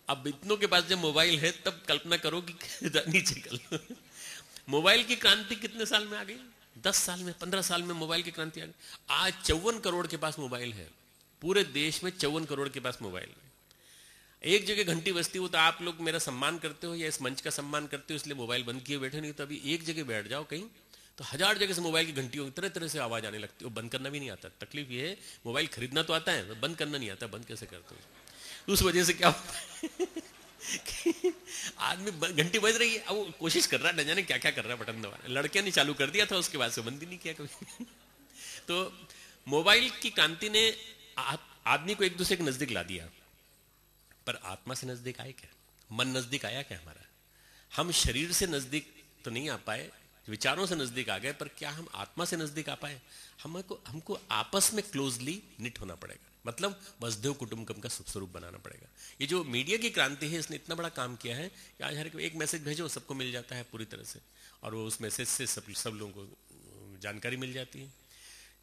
S1: अब इतनों के पास जब मोबाइल है तब कल्पना करो कि नीचे कर लो। मोबाइल की क्रांति कितने साल में आ गई? 10 साल में, 15 साल में मोबाइल की क्रांति आ गई। आज 54 करोड़ के पास मोबाइल है, पूरे देश में 54 करोड़ के पास मोबाइल है। एक जगह घंटी बजती हो तो आप लोग मेरा सम्मान करते हो या इस मंच का सम्मान करते हो इसलिए मोबाइल बंद किए बैठे, नहीं तो अभी एक जगह बैठ जाओ कहीं तो 1000 जगह से मोबाइल की घंटियों की तरह तरह से आवाज आने लगती है। बंद करना भी नहीं आता। तकलीफ ये है मोबाइल खरीदना तो आता है, बंद करना नहीं आता। बंद कैसे करते हो? उस वजह से क्या होता है आदमी घंटी बज रही है, अब वो कोशिश कर रहा है, न जाने क्या क्या कर रहा है, बटन दबा। लड़कियां ने चालू कर दिया था, उसके बाद से बंद ही नहीं किया कभी। तो मोबाइल की क्रांति ने आदमी को एक दूसरे के नजदीक ला दिया, पर आत्मा से नजदीक आए क्या? मन नजदीक आया क्या हमारा? हम शरीर से नजदीक तो नहीं आ पाए, विचारों से नजदीक आ गए, पर क्या हम आत्मा से नजदीक आ पाए? हमको आपस में क्लोजली निट होना पड़ेगा, मतलब वसुधैव कुटुंबकम का स्वरूप बनाना पड़ेगा। ये जो मीडिया की क्रांति है इसने इतना बड़ा काम किया है कि आज हर एक मैसेज भेजो सबको मिल जाता है पूरी तरह से, और वो उस मैसेज से सब लोगों को जानकारी मिल जाती है।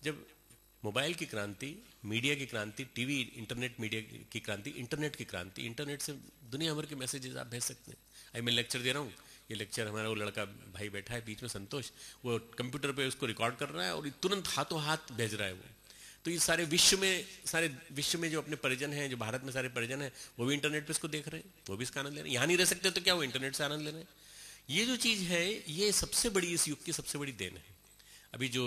S1: जब मोबाइल की क्रांति, मीडिया की क्रांति, टीवी इंटरनेट मीडिया की क्रांति, इंटरनेट की क्रांति, इंटरनेट से दुनिया भर के मैसेजेस आप भेज सकते हैं। अभी मैं लेक्चर दे रहा हूँ, ये लेक्चर हमारा वो लड़का भाई बैठा है बीच में संतोष, वो कंप्यूटर पे उसको रिकॉर्ड कर रहा है और तुरंत हाथों हाथ भेज रहा है वो। तो ये सारे विश्व में जो अपने परिजन हैं, जो भारत में सारे परिजन हैं, वो भी इंटरनेट पे इसको देख रहे हैं, वो भी इसका आनंद ले रहे हैं। यहाँ नहीं रह सकते तो क्या वो इंटरनेट से आनंद ले रहे हैं। ये जो चीज़ है ये सबसे बड़ी, इस युग की सबसे बड़ी देन है। अभी जो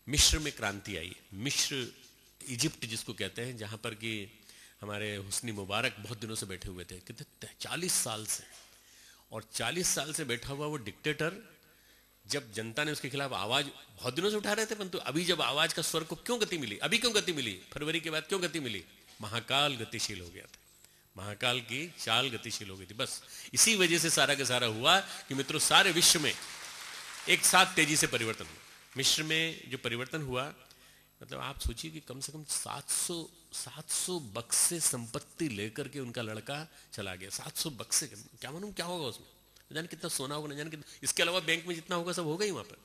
S1: मिस्र में क्रांति आई, मिस्र इजिप्ट जिसको कहते हैं, जहाँ पर कि हमारे हुस्नी मुबारक बहुत दिनों से बैठे हुए थे, कितने 40 साल से, और 40 साल से बैठा हुआ वो डिक्टेटर, जब जनता ने उसके खिलाफ आवाज बहुत दिनों से उठा रहे थे, परंतु अभी जब आवाज का स्वर को क्यों गति मिली, अभी क्यों गति मिली, फरवरी के बाद क्यों गति मिली, महाकाल गतिशील हो गया था, महाकाल की चाल गतिशील हो गई थी। बस इसी वजह से सारा का सारा हुआ कि मित्रों सारे विश्व में एक साथ तेजी से परिवर्तन हुआ। मिस्र में जो परिवर्तन हुआ, मतलब आप सोचिए कि कम से कम 700 बक्से संपत्ति लेकर के उनका लड़का चला गया। 700 बक्से, क्या मालूम क्या होगा उसमें, न जाने कितना सोना होगा, न जाने कितना, इसके अलावा बैंक में जितना होगा सब होगा ही वहां पर।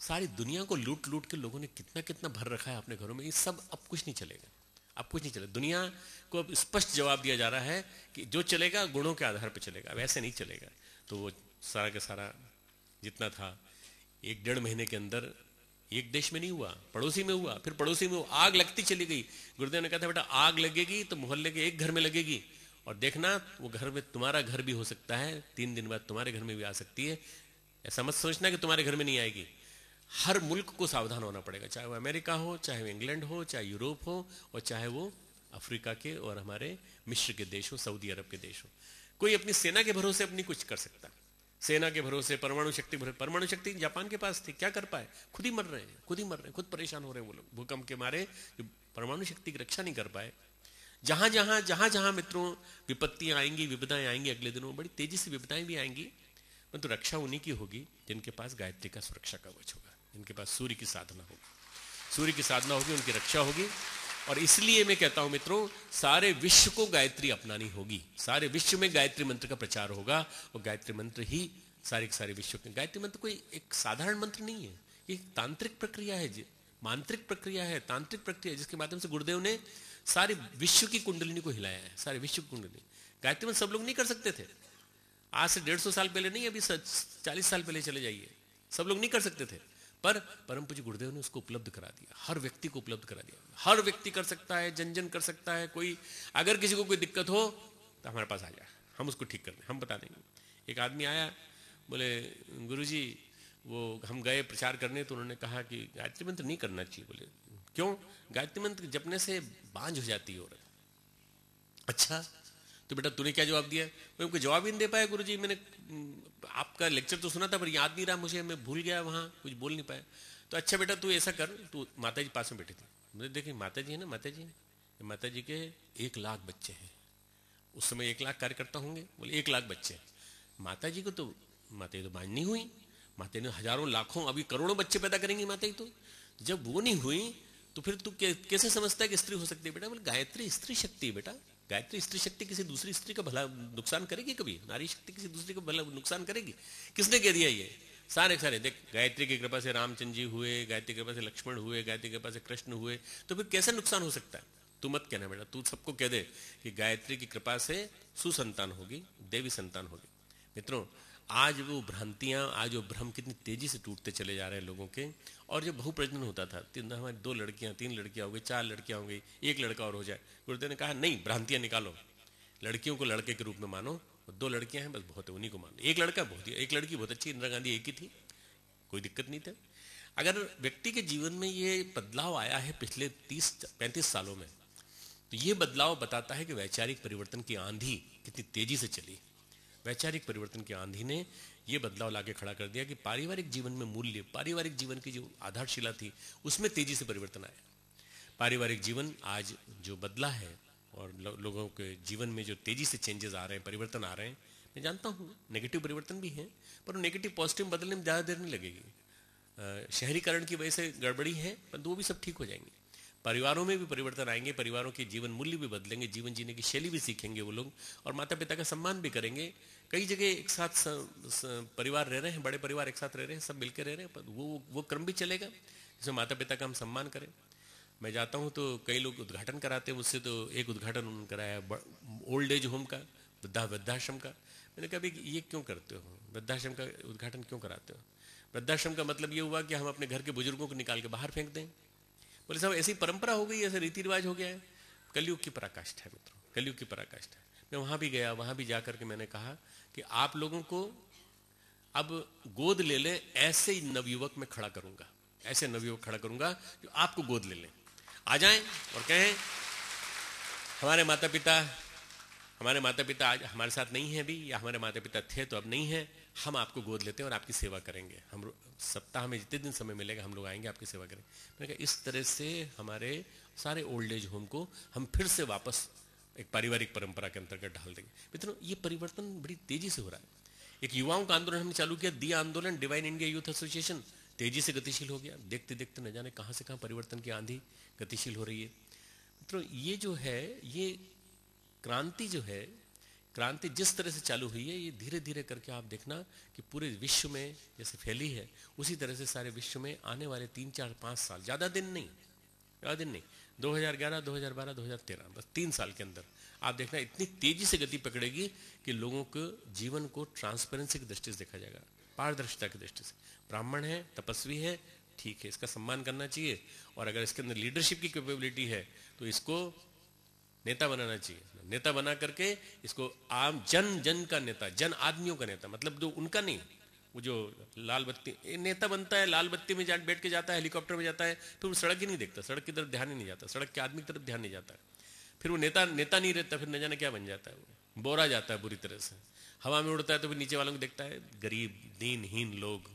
S1: सारी दुनिया को लूट लूट के लोगों ने कितना कितना भर रखा है अपने घरों में, ये सब अब कुछ नहीं चलेगा, अब कुछ नहीं चलेगा। दुनिया को अब स्पष्ट जवाब दिया जा रहा है कि जो चलेगा गुणों के आधार पर चलेगा, वैसे नहीं चलेगा। तो वो सारा का सारा जितना था 1-1.5 महीने के अंदर, एक देश में नहीं हुआ, पड़ोसी में हुआ, फिर पड़ोसी में आग लगती चली गई। गुरुदेव ने कहा था बेटा आग लगेगी तो मोहल्ले के एक घर में लगेगी, और देखना वो घर में तुम्हारा घर भी हो सकता है, 3 दिन बाद तुम्हारे घर में भी आ सकती है। ऐसा मत सोचना कि तुम्हारे घर में नहीं आएगी। हर मुल्क को सावधान होना पड़ेगा, चाहे वो अमेरिका हो, चाहे वो इंग्लैंड हो, चाहे यूरोप हो, और चाहे वो अफ्रीका के और हमारे मिस्र के देश हो, सऊदी अरब के देश हो। कोई अपनी सेना के भरोसे अपनी कुछ कर सकता, सेना के भरोसे, परमाणु शक्ति भरोसे। परमाणु शक्ति जापान के पास थी, क्या कर पाए, खुद ही मर रहे हैं, खुद ही मर रहे हैं, खुद परेशान हो रहे हैं वो लोग भूकंप के मारे, परमाणु शक्ति की रक्षा नहीं कर पाए। जहां जहां मित्रों विपत्तियां आएंगी, विपदाएं आएंगी, अगले दिनों बड़ी तेजी से विपदाएं भी आएंगी, परंतु रक्षा उन्हीं की होगी जिनके पास गायत्री का सुरक्षा कवच होगा, जिनके पास सूर्य की साधना होगी, सूर्य की साधना होगी, उनकी रक्षा होगी। और इसलिए मैं कहता हूं मित्रों, सारे विश्व को गायत्री अपनानी होगी, सारे विश्व में गायत्री मंत्र का प्रचार होगा, और गायत्री मंत्र ही सारे विश्व के। गायत्री मंत्र कोई एक साधारण मंत्र नहीं है, ये तांत्रिक प्रक्रिया है, मांत्रिक प्रक्रिया है, तांत्रिक प्रक्रिया, जिसके माध्यम से गुरुदेव ने सारे विश्व की कुंडलिनी को हिलाया है, सारे विश्व की कुंडलिनी। गायत्री मंत्र सब लोग नहीं कर सकते थे, आज से 150 साल पहले नहीं, अभी 40 साल पहले चले जाइए, सब लोग नहीं कर सकते थे, पर परम पूज्य गुरुदेव ने उसको उपलब्ध करा दिया, हर व्यक्ति को उपलब्ध करा दिया। हर व्यक्ति कर सकता है, जन जन कर सकता है। कोई अगर किसी को कोई दिक्कत हो तो हमारे पास आ जाए, हम उसको ठीक कर दें, हम बता देंगे। एक आदमी आया, बोले गुरुजी वो हम गए प्रचार करने, तो उन्होंने कहा कि गायत्री मंत्र नहीं करना चाहिए। बोले क्यों? गायत्री मंत्र जपने से बांझ हो जाती है औरत। अच्छा तो बेटा तूने क्या जवाब दिया? मैं उनको जवाब ही नहीं दे पाया गुरुजी, मैंने आपका लेक्चर तो सुना था पर याद नहीं रहा मुझे, मैं भूल गया, वहां कुछ बोल नहीं पाया। तो अच्छा बेटा तू ऐसा कर, तू, माता जी पास में बैठी थी, मुझे देखी माता जी है ना, माता जी के 1 लाख बच्चे हैं, उस समय 1 लाख कार्यकर्ता होंगे, बोले 1 लाख बच्चे। माता जी को तो, माता जी तो बांझ नहीं हुई, माता जी ने हजारों लाखों अभी करोड़ों बच्चे पैदा करेंगी माता जी तो, जब वो नहीं हुई तो फिर तू कैसे समझता है कि स्त्री हो सकती है? बेटा बोले गायत्री स्त्री शक्ति है बेटा, गायत्री स्त्री शक्ति किसी दूसरी स्त्री का भला नुकसान करेगी कभी? नारी शक्ति किसी दूसरी का भला नुकसान करेगी? किसने कह दिया ये? सारे देख, गायत्री की कृपा से रामचंद्र जी हुए, गायत्री की कृपा से लक्ष्मण हुए, गायत्री की कृपा से कृष्ण हुए, तो फिर कैसे नुकसान हो सकता है? तू मत कहना बेटा, तू सबको कह दे कि गायत्री की कृपा से सुसंतान होगी, देवी संतान होगी। मित्रों आज वो भ्रांतियां, आज वो भ्रम कितनी तेजी से टूटते चले जा रहे हैं लोगों के। और जब बहुप्रजनन होता था, हमारी 2 लड़कियां, 3 लड़कियां हो गई, 4 लड़कियां हो गई, 1 लड़का और हो जाए, गुरुदेव ने कहा नहीं, भ्रांतियां निकालो, लड़कियों को लड़के के रूप में मानो, 2 लड़कियां हैं बस बहुत है, उन्हीं को मानो। 1 लड़का बहुत, 1 लड़की बहुत अच्छी, इंदिरा गांधी 1 ही थी, कोई दिक्कत नहीं था। अगर व्यक्ति के जीवन में ये बदलाव आया है पिछले 30-35 सालों में, तो ये बदलाव बताता है कि वैचारिक परिवर्तन की आंधी कितनी तेजी से चली। वैचारिक परिवर्तन की आंधी ने यह बदलाव लाके खड़ा कर दिया कि पारिवारिक जीवन में मूल्य, पारिवारिक जीवन की जो आधारशिला थी उसमें तेजी से परिवर्तन आया। पारिवारिक जीवन आज जो बदला है और लोगों के जीवन में जो तेजी से चेंजेस आ रहे हैं, परिवर्तन आ रहे हैं, मैं जानता हूँ नेगेटिव परिवर्तन भी है, पर नेगेटिव पॉजिटिव बदलने में ज़्यादा देर नहीं लगेगी। शहरीकरण की वजह से गड़बड़ी है, पर वो भी सब ठीक हो जाएंगे। परिवारों में भी परिवर्तन आएंगे, परिवारों के जीवन मूल्य भी बदलेंगे, जीवन जीने की शैली भी सीखेंगे वो लोग, और माता पिता का सम्मान भी करेंगे। कई जगह एक साथ परिवार रह रहे हैं, बड़े परिवार एक साथ रह रहे हैं, सब मिलकर रह रहे हैं, पर वो क्रम भी चलेगा जिसमें माता पिता का हम सम्मान करें। मैं जाता हूँ तो कई लोग उद्घाटन कराते हैं मुझसे, तो एक उद्घाटन उन्होंने कराया ओल्ड एज होम का, वृद्धाश्रम का। मैंने कहा भाई ये क्यों करते हो, वृद्धाश्रम का उद्घाटन क्यों कराते हो? वृद्धाश्रम का मतलब ये हुआ कि हम अपने घर के बुजुर्गों को निकाल के बाहर फेंक दें? बोले साहब ऐसी परंपरा हो गई, ऐसे रीति रिवाज हो गया है। कलयुग की पराकाष्ठा है मित्रों, कलयुग की पराकाष्ठा है। मैं वहां भी गया, वहां भी जाकर के मैंने कहा कि आप लोगों को अब गोद ले लें, ऐसे नवयुवक में खड़ा करूंगा, ऐसे नवयुवक खड़ा करूंगा जो आपको गोद ले लें, आ जाएं और कहें हमारे माता पिता आज हमारे साथ नहीं है अभी, या हमारे माता पिता थे तो अब नहीं है, हम आपको गोद लेते हैं और आपकी सेवा करेंगे, हम सप्ताह में जितने दिन समय मिलेगा हम लोग आएंगे, आपकी सेवा करेंगे। मैंने कहा इस तरह से हमारे सारे ओल्ड एज होम को हम फिर से वापस एक पारिवारिक परंपरा के अंतर्गत ढाल देंगे। मित्रों ये परिवर्तन बड़ी तेजी से हो रहा है। एक युवाओं का आंदोलन हमने चालू किया, दिया आंदोलन, डिवाइन इंडिया यूथ एसोसिएशन, तेजी से गतिशील हो गया। देखते देखते न जाने कहां से कहां परिवर्तन की आंधी गतिशील हो रही है। मित्रों ये जो है, ये क्रांति जो है, क्रांति जिस तरह से चालू हुई है, ये धीरे धीरे करके आप देखना कि पूरे विश्व में जैसे फैली है, उसी तरह से सारे विश्व में आने वाले 3, 4, 5 साल, ज्यादा दिन नहीं 2011, 2012, 2013, बस 3 साल के अंदर आप देखना इतनी तेजी से गति पकड़ेगी कि लोगों के जीवन को ट्रांसपेरेंसी की दृष्टि से देखा जाएगा, पारदर्शिता की दृष्टि से। ब्राह्मण है, तपस्वी है, ठीक है, इसका सम्मान करना चाहिए, और अगर इसके अंदर लीडरशिप की कैपेबिलिटी है तो इसको नेता बनाना चाहिए। नेता बना करके इसको आम जन का नेता, जन आदमियों का नेता, मतलब जो उनका नहीं, वो जो लाल बत्ती नेता बनता है, लाल बत्ती में बैठ के जाता है, हेलीकॉप्टर में जाता है, फिर वो सड़क ही नहीं देखता, सड़क की तरफ ध्यान ही नहीं जाता, सड़क के आदमी की तरफ ध्यान नहीं जाता है, फिर वो नेता नहीं रहता, फिर न जाने क्या बन जाता है, वो बोरा जाता है बुरी तरह से, हवा में उड़ता है तो फिर नीचे वालों को देखता है, गरीब दीनहीन लोग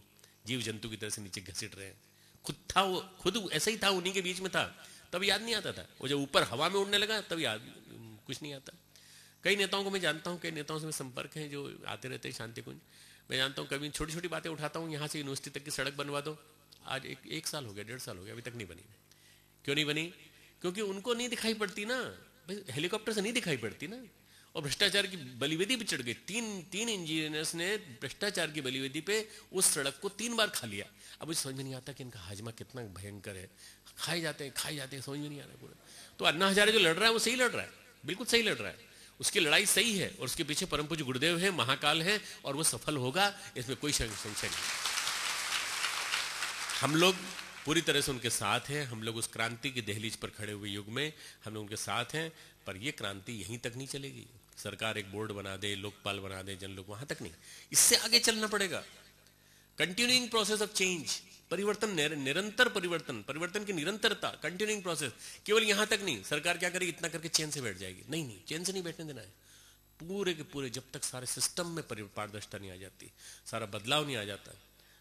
S1: जीव जंतु की तरह से नीचे घसीट रहे हैं। खुद ऐसा ही था, उन्हीं के बीच में था, तब याद नहीं आता था, वो जब ऊपर हवा में उड़ने लगा तब याद कुछ नहीं आता। कई नेताओं को मैं जानता हूँ, कई नेताओं से मैं संपर्क हैं जो आते रहते हैं शांति कुंज, मैं जानता हूँ कभी छोटी छोटी बातें उठाता हूँ, यहाँ से यूनिवर्सिटी तक की सड़क बनवा दो, आज एक साल हो गया, 1.5 साल हो गया, अभी तक नहीं बनी। क्यों नहीं बनी? क्योंकि उनको नहीं दिखाई पड़ती ना, हेलीकॉप्टर से नहीं दिखाई पड़ती ना, और भ्रष्टाचार की बलिवेदी पे चढ़ गए। तीन इंजीनियर्स ने भ्रष्टाचार की बलिवेदी पे उस सड़क को 3 बार खा लिया। अब मुझे समझ में नहीं आता कि इनका हाजमा कितना भयंकर है, खाए जाते हैं, समझ में नहीं आ रहा है पूरा। तो अन्ना हजारे जो लड़ रहा है वो सही लड़ रहा है, बिल्कुल सही लड़ रहा है, उसकी लड़ाई सही है, और उसके पीछे परम पूज्य गुरुदेव है, महाकाल है, और वो सफल होगा, इसमें कोई संशय नहीं। हम लोग पूरी तरह से उनके साथ हैं, हम लोग उस क्रांति की दहलीज पर खड़े हुए युग में हम लोग उनके साथ हैं, पर ये क्रांति यहीं तक नहीं चलेगी। सरकार एक बोर्ड बना दे, लोकपाल बना दे, जन लोग, वहां तक नहीं, इससे आगे चलना पड़ेगा। कंटिन्यूइंग प्रोसेस ऑफ चेंज, परिवर्तन, निरंतर परिवर्तन की निरंतरता, कंटिन्यूइंग प्रोसेस। केवल यहां तक नहीं, सरकार क्या करेगी, इतना करके चैन से बैठ जाएगी, नहीं, चैन से नहीं बैठने देना है। पूरे के पूरे जब तक सारे सिस्टम में पारदर्शिता नहीं आ जाती, सारा बदलाव नहीं आ जाता,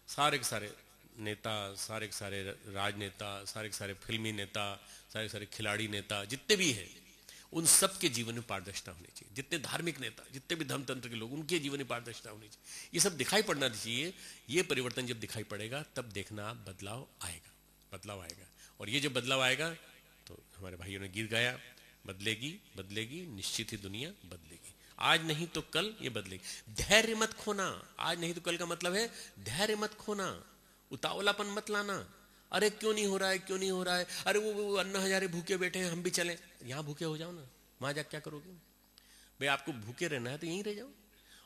S1: सारे के सारे नेता, सारे के सारे राजनेता, सारे के सारे फिल्मी नेता, सारे के सारे खिलाड़ी नेता जितने भी हैं, उन सब के जीवन में पारदर्शिता होनी चाहिए। जितने धार्मिक नेता, जितने भी धर्मतंत्र के लोग, उनके जीवन में पारदर्शिता होनी चाहिए। ये सब दिखाई पड़ना चाहिए। ये परिवर्तन जब दिखाई पड़ेगा तब देखना बदलाव आएगा। और ये जब बदलाव आएगा तो हमारे भाइयों ने गीत गाया, बदलेगी निश्चित ही दुनिया बदलेगी, आज नहीं तो कल ये बदलेगी। धैर्य मत खोना, आज नहीं तो कल का मतलब है धैर्य मत खोना, उतावलापन मत लाना। अरे क्यों नहीं हो रहा है, अरे वो अन्ना हजारे भूखे बैठे हैं, हम भी चलें। यहां भूखे हो जाओ ना, वहां जा क्या करोगे भाई? आपको भूखे रहना है तो यहीं रह जाओ,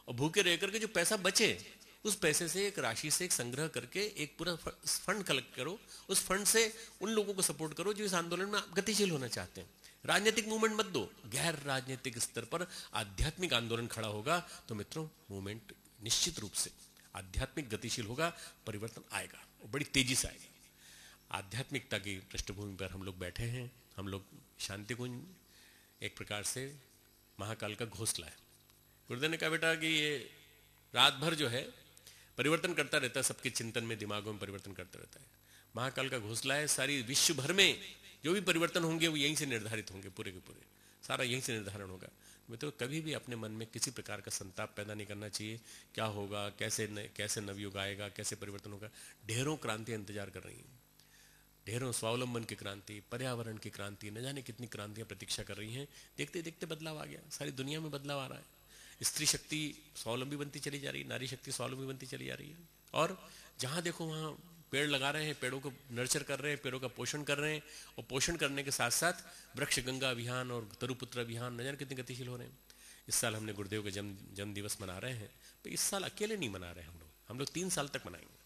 S1: और भूखे रह करके जो पैसा बचे उस पैसे से, एक राशि से, एक संग्रह करके एक पूरा फंड कलेक्ट करो, उस फंड से उन लोगों को सपोर्ट करो जो इस आंदोलन में गतिशील होना चाहते हैं। राजनीतिक मूवमेंट मत दो, गैर राजनीतिक स्तर पर आध्यात्मिक आंदोलन खड़ा होगा तो मित्रों मूवमेंट निश्चित रूप से आध्यात्मिक गतिशील होगा, परिवर्तन आएगा और बड़ी तेजी से आएगा। आध्यात्मिकता की पृष्ठभूमि पर हम लोग बैठे हैं, हम लोग शांति कुंज एक प्रकार से महाकाल का घोंसला है। गुरुदेव ने कहा बेटा कि ये रात भर जो है परिवर्तन करता रहता है, सबके चिंतन में, दिमागों में परिवर्तन करता रहता है। महाकाल का घोंसला है, सारी विश्व भर में जो भी परिवर्तन होंगे वो यहीं से निर्धारित होंगे, पूरे के पूरे सारा यहीं से निर्धारण होगा। तो कभी भी अपने मन में किसी प्रकार का संताप पैदा नहीं करना चाहिए, क्या होगा, कैसे नवयुग आएगा, कैसे परिवर्तन होगा। ढेरों क्रांतियां इंतजार कर रही हैं, ढेरों स्वावलंबन की क्रांति, पर्यावरण की क्रांति, न जाने कितनी क्रांतियां प्रतीक्षा कर रही हैं। देखते देखते बदलाव आ गया, सारी दुनिया में बदलाव आ रहा है। स्त्री शक्ति स्वावलंबी बनती चली जा रही है, नारी शक्ति स्वावलंबी बनती चली जा रही है, और जहां देखो वहां पेड़ लगा रहे हैं, पेड़ों को नर्चर कर रहे हैं, पेड़ों का पोषण कर रहे हैं, और पोषण करने के साथ साथ वृक्ष गंगा अभियान और तरुपुत्र अभियान न जाने कितने गतिशील हो रहे हैं। इस साल हमने गुरुदेव का जन्म दिवस मना रहे हैं, तो इस साल अकेले नहीं मना रहे हम लोग 3 साल तक मनाएंगे,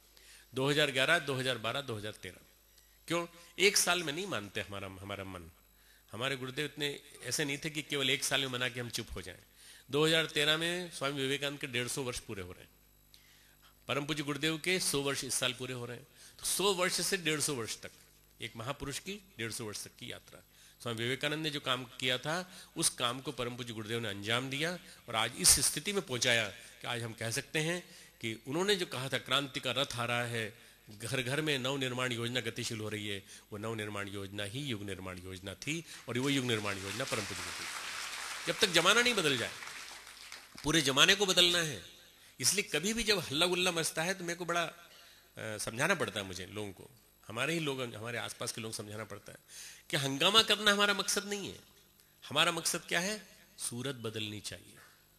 S1: 2011, 2012, 2013। क्यों? एक साल में नहीं मानते हमारा मन। हमारे गुरुदेव इतने ऐसे नहीं थे कि केवल एक साल में मना के हम चुप हो जाएं। 2013 में स्वामी विवेकानंद के 150 वर्ष पूरे हो रहे हैं, परम पूज्य गुरुदेव के 100 वर्ष इस साल पूरे हो रहे हैं। तो 100 वर्ष से 150 वर्ष तक एक महापुरुष की 150 वर्ष तक की यात्रा। स्वामी विवेकानंद ने जो काम किया था उस काम को परम पूज्य गुरुदेव ने अंजाम दिया और आज इस स्थिति में पहुंचाया कि आज हम कह सकते हैं कि उन्होंने जो कहा था क्रांति का रथ आ रहा है, घर घर में नव निर्माण योजना गतिशील हो रही है, वो नव निर्माण योजना ही युग निर्माण योजना थी और वो युग निर्माण योजना परम पूज्य गुरुदेव। जब तक जमाना नहीं बदल जाए, पूरे जमाने को बदलना है। इसलिए कभी भी जब हल्ला गुल्ला मचता है तो मेरे को बड़ा समझाना पड़ता है, मुझे लोगों को, हमारे ही लोग, हमारे आसपास के लोग समझाना पड़ता है कि हंगामा करना हमारा मकसद नहीं है। हमारा मकसद क्या है? सूरत बदलनी चाहिए।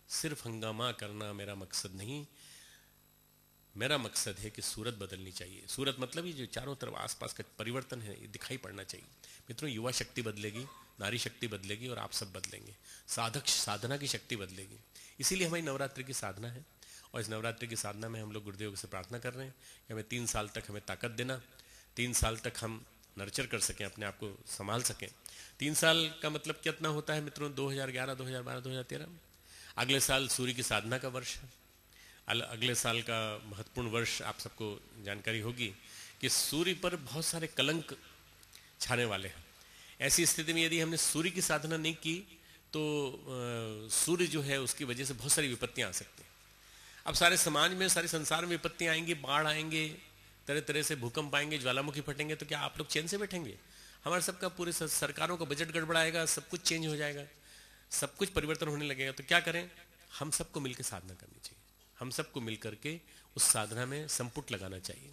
S1: सिर्फ हंगामा करना मेरा मकसद नहीं, मेरा मकसद है कि सूरत बदलनी चाहिए। सूरत मतलब ही जो चारों तरफ आसपास का परिवर्तन है, ये दिखाई पड़ना चाहिए। मित्रों, युवा शक्ति बदलेगी, नारी शक्ति बदलेगी और आप सब बदलेंगे। साधना की शक्ति बदलेगी। इसीलिए हमारी नवरात्रि की साधना है और इस नवरात्रि की साधना में हम लोग गुरुदेव से प्रार्थना कर रहे हैं कि हमें 3 साल तक हमें ताकत देना, 3 साल तक हम नर्चर कर सकें, अपने आप को संभाल सकें। 3 साल का मतलब कितना होता है मित्रों? 2011, 2012, 2013। अगले साल सूर्य की साधना का वर्ष है। अगले साल का महत्वपूर्ण वर्ष आप सबको जानकारी होगी कि सूर्य पर बहुत सारे कलंक छाने वाले हैं। ऐसी स्थिति में यदि हमने सूर्य की साधना नहीं की तो सूर्य जो है उसकी वजह से बहुत सारी विपत्तियां आ सकती हैं। अब सारे समाज में, सारे संसार में विपत्तियां आएंगी, बाढ़ आएंगे, तरह तरह से भूकंप आएंगे, ज्वालामुखी फटेंगे, तो क्या आप लोग चैन से बैठेंगे? हमारा सबका पूरे सरकारों का बजट गड़बड़ाएगा, सब कुछ चेंज हो जाएगा, सब कुछ परिवर्तन होने लगेगा। तो क्या करें? हम सबको मिलकर साधना करनी चाहिए। हम सबको मिलकर के उस साधना में संपुट लगाना चाहिए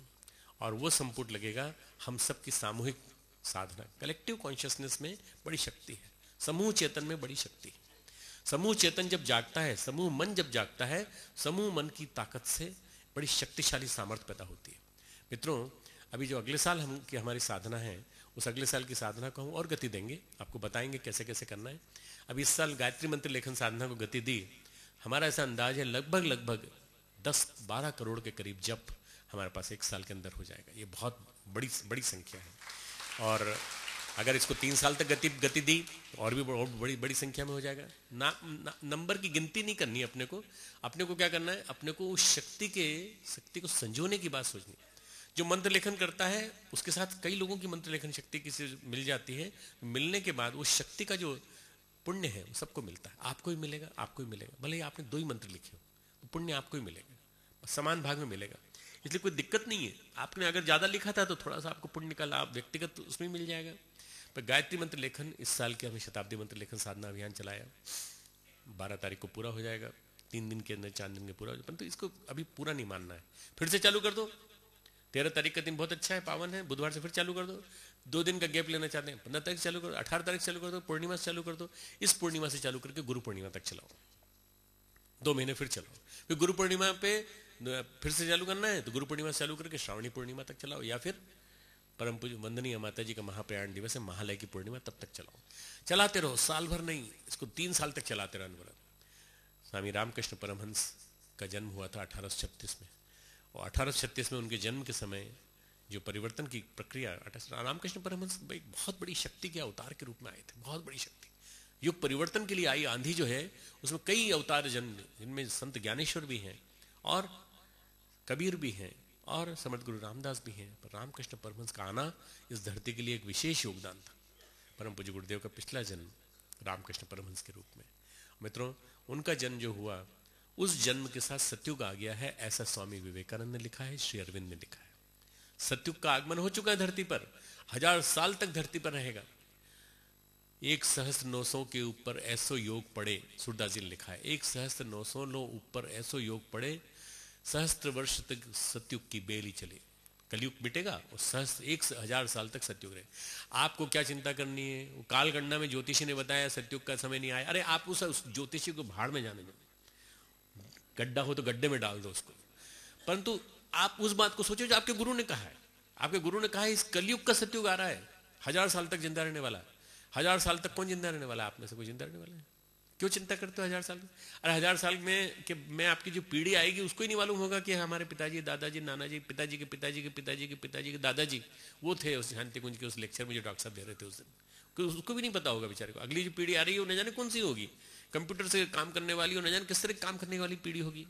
S1: और वो संपुट लगेगा हम सबकी सामूहिक साधना। कलेक्टिव कॉन्शियसनेस में बड़ी शक्ति है, समूह चेतन में बड़ी शक्ति है। समूह चेतन जब जागता है, समूह मन जब जागता है, समूह मन की ताकत से बड़ी शक्तिशाली सामर्थ्य पैदा होती है। मित्रों, अभी जो अगले साल हमारी साधना है, उस अगले साल की साधना को हम और गति देंगे, आपको बताएंगे कैसे कैसे करना है। अभी इस साल गायत्री मंत्र लेखन साधना को गति दी। हमारा ऐसा अंदाज है लगभग 10-12 करोड़ के करीब जप हमारे पास 1 साल के अंदर हो जाएगा। ये बहुत बड़ी संख्या है और अगर इसको 3 साल तक गति दी और भी बहुत बड़ी संख्या में हो जाएगा। नंबर की गिनती नहीं करनी है अपने को क्या करना है? अपने को उस शक्ति को संजोने की बात सोचनी। जो मंत्र लेखन करता है उसके साथ कई लोगों की मंत्र लेखन शक्ति किसी मिल जाती है, मिलने के बाद उस शक्ति का जो पुण्य है वो सबको मिलता है। आपको ही मिलेगा, आपको ही मिलेगा। भले ही आपने 2 ही मंत्र लिखे हो, तो पुण्य आपको ही मिलेगा, समान भाग में मिलेगा। इसलिए कोई दिक्कत नहीं है। आपने अगर ज्यादा लिखा था तो थोड़ा सा आपको पुण्य का लाभ व्यक्तिगत उसमें मिल जाएगा। पर गायत्री मंत्र लेखन इस साल के हमने शताब्दी मंत्र लेखन साधना अभियान चलाया, 12 तारीख को पूरा हो जाएगा। 3 दिन के अंदर, 4 दिन के पूरा हो जाएगा। परंतु इसको अभी पूरा नहीं मानना है, फिर से चालू कर दो। 13 तारीख का दिन बहुत अच्छा है, पावन है, बुधवार से फिर चालू कर दो। 2 दिन का गैप लेना चाहते हैं, 15 तारीख चालू कर दो, 18 तारीख चालू कर दो, पूर्णिमा से चालू कर दो। इस पूर्णिमा से चालू करके गुरु पूर्णिमा तक चलाओ, 2 महीने फिर चलाओ। फिर गुरु पूर्णिमा पे फिर से चालू करना है तो गुरु पूर्णिमा से चालू करके श्रावणी पूर्णिमा तक चलाओ, या फिर परम पूज्य वंदनीय माता जी का महाप्रयाण दिवस है महालय की पूर्णिमा, तब तक चलाओ। चलाते रहो, साल भर नहीं, इसको 3 साल तक चलाते रहो। स्वामी रामकृष्ण परमहंस का जन्म हुआ था 1836 में और 1836 में उनके जन्म के समय जो परिवर्तन की प्रक्रिया, रामकृष्ण परमहंस एक बहुत बड़ी शक्ति के अवतार के रूप में आए थे। बहुत बड़ी शक्ति, युग परिवर्तन के लिए आई आंधी जो है उसमें कई अवतार जन्म, जिनमें संत ज्ञानेश्वर भी हैं और कबीर भी हैं और समर्थ गुरु रामदास भी हैं। पर रामकृष्ण परमहंस का आना इस धरती के लिए एक विशेष योगदान था। परम पूज्य गुरुदेव का पिछला जन्म रामकृष्ण परमहंस के रूप में। मित्रों, उनका जन्म जो हुआ उस जन्म के साथ सतयुग आ गया है, ऐसा स्वामी विवेकानंद ने लिखा है, श्री अरविंद ने लिखा है। सतयुग का आगमन हो चुका है धरती पर, 1000 साल तक धरती पर रहेगा। 1,900 के ऊपर ऐसो योग पड़े, सूरदास जी ने लिखा है, 1,900 लो ऊपर ऐसो योग पड़े, सहस्त्र वर्ष तक सतयुग की बेली चले। कलयुग मिटेगा और 1000 साल तक सतयुग रहे। आपको क्या चिंता करनी है? वो कालगणना में ज्योतिषी ने बताया सतयुग का समय नहीं आया। अरे आप उस ज्योतिषी को भाड़ में जाने दो, गड्ढा हो तो गड्ढे में डाल दो उसको। परंतु आप उस बात को सोचो जो आपके गुरु ने कहा है। आपके गुरु ने कहा है इस कलयुग का सतयुग आ रहा है, 1000 साल तक जिंदा रहने वाला है। 1000 साल तक कौन जिंदा रहने वाला है? आप में से कोई जिंदा रहने वाला है? क्यों चिंता करते हो 1000 साल में? अरे 1000 साल में कि मैं आपकी जो पीढ़ी आएगी उसको ही नहीं मालूम होगा कि हमारे पिताजी, दादाजी, नाना जी, पिताजी के पिताजी के पिताजी के पिताजी के दादाजी वो थे उस शांति कुंज के उस लेक्चर में जो डॉक्टर साहब दे रहे थे उस दिन। उसको भी नहीं पता होगा बेचारे को। अगली जो पीढ़ी आ रही है वो न जाने कौन सी होगी, कंप्यूटर से काम करने वाली, न जाने किस तरह काम करने वाली पीढ़ी होगी।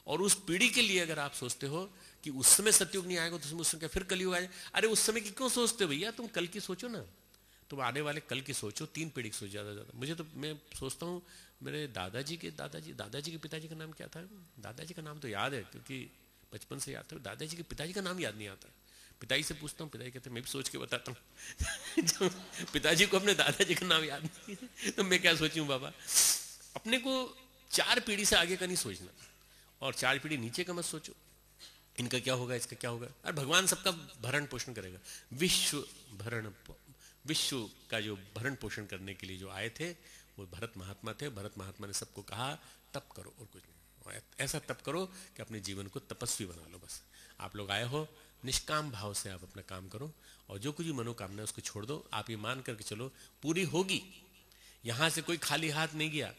S1: और उस पीढ़ी के लिए अगर आप सोचते हो कि उस समय सतयुग नहीं आएगा तो उस समय फिर कलयुग आएगा, अरे उस समय की क्यों सोचते हो भैया? तुम कल की सोचो ना, तुम आने वाले कल की सोचो, 3 पीढ़ी की सोचो ज्यादा। मुझे तो मैं सोचता हूँ मेरे दादाजी के पिताजी का नाम क्या था? दादाजी का नाम तो याद है क्योंकि बचपन से याद था। दादाजी के पिताजी का नाम याद नहीं आता। पिताजी से पूछता हूँ, पिताजी कहते मैं भी सोच के बताता हूँ। जो पिताजी को अपने दादाजी का नाम याद नहीं है तो मैं क्या सोचूं बाबा। अपने को 4 पीढ़ी से आगे का नहीं सोचना और 4 पीढ़ी नीचे का मत सोचो, इनका क्या होगा, इसका क्या होगा। और भगवान सबका भरण पोषण करेगा। विश्व का जो भरण पोषण करने के लिए जो आए थे वो भरत महात्मा थे। भरत महात्मा ने सबको कहा तप करो और कुछ नहीं, ऐसा तप करो कि अपने जीवन को तपस्वी बना लो। बस आप लोग आए हो, निष्काम भाव से आप अपना काम करो और जो कुछ भी मनोकामना है उसको छोड़ दो। आप ये मान करके चलो पूरी होगी। यहां से कोई खाली हाथ नहीं गया,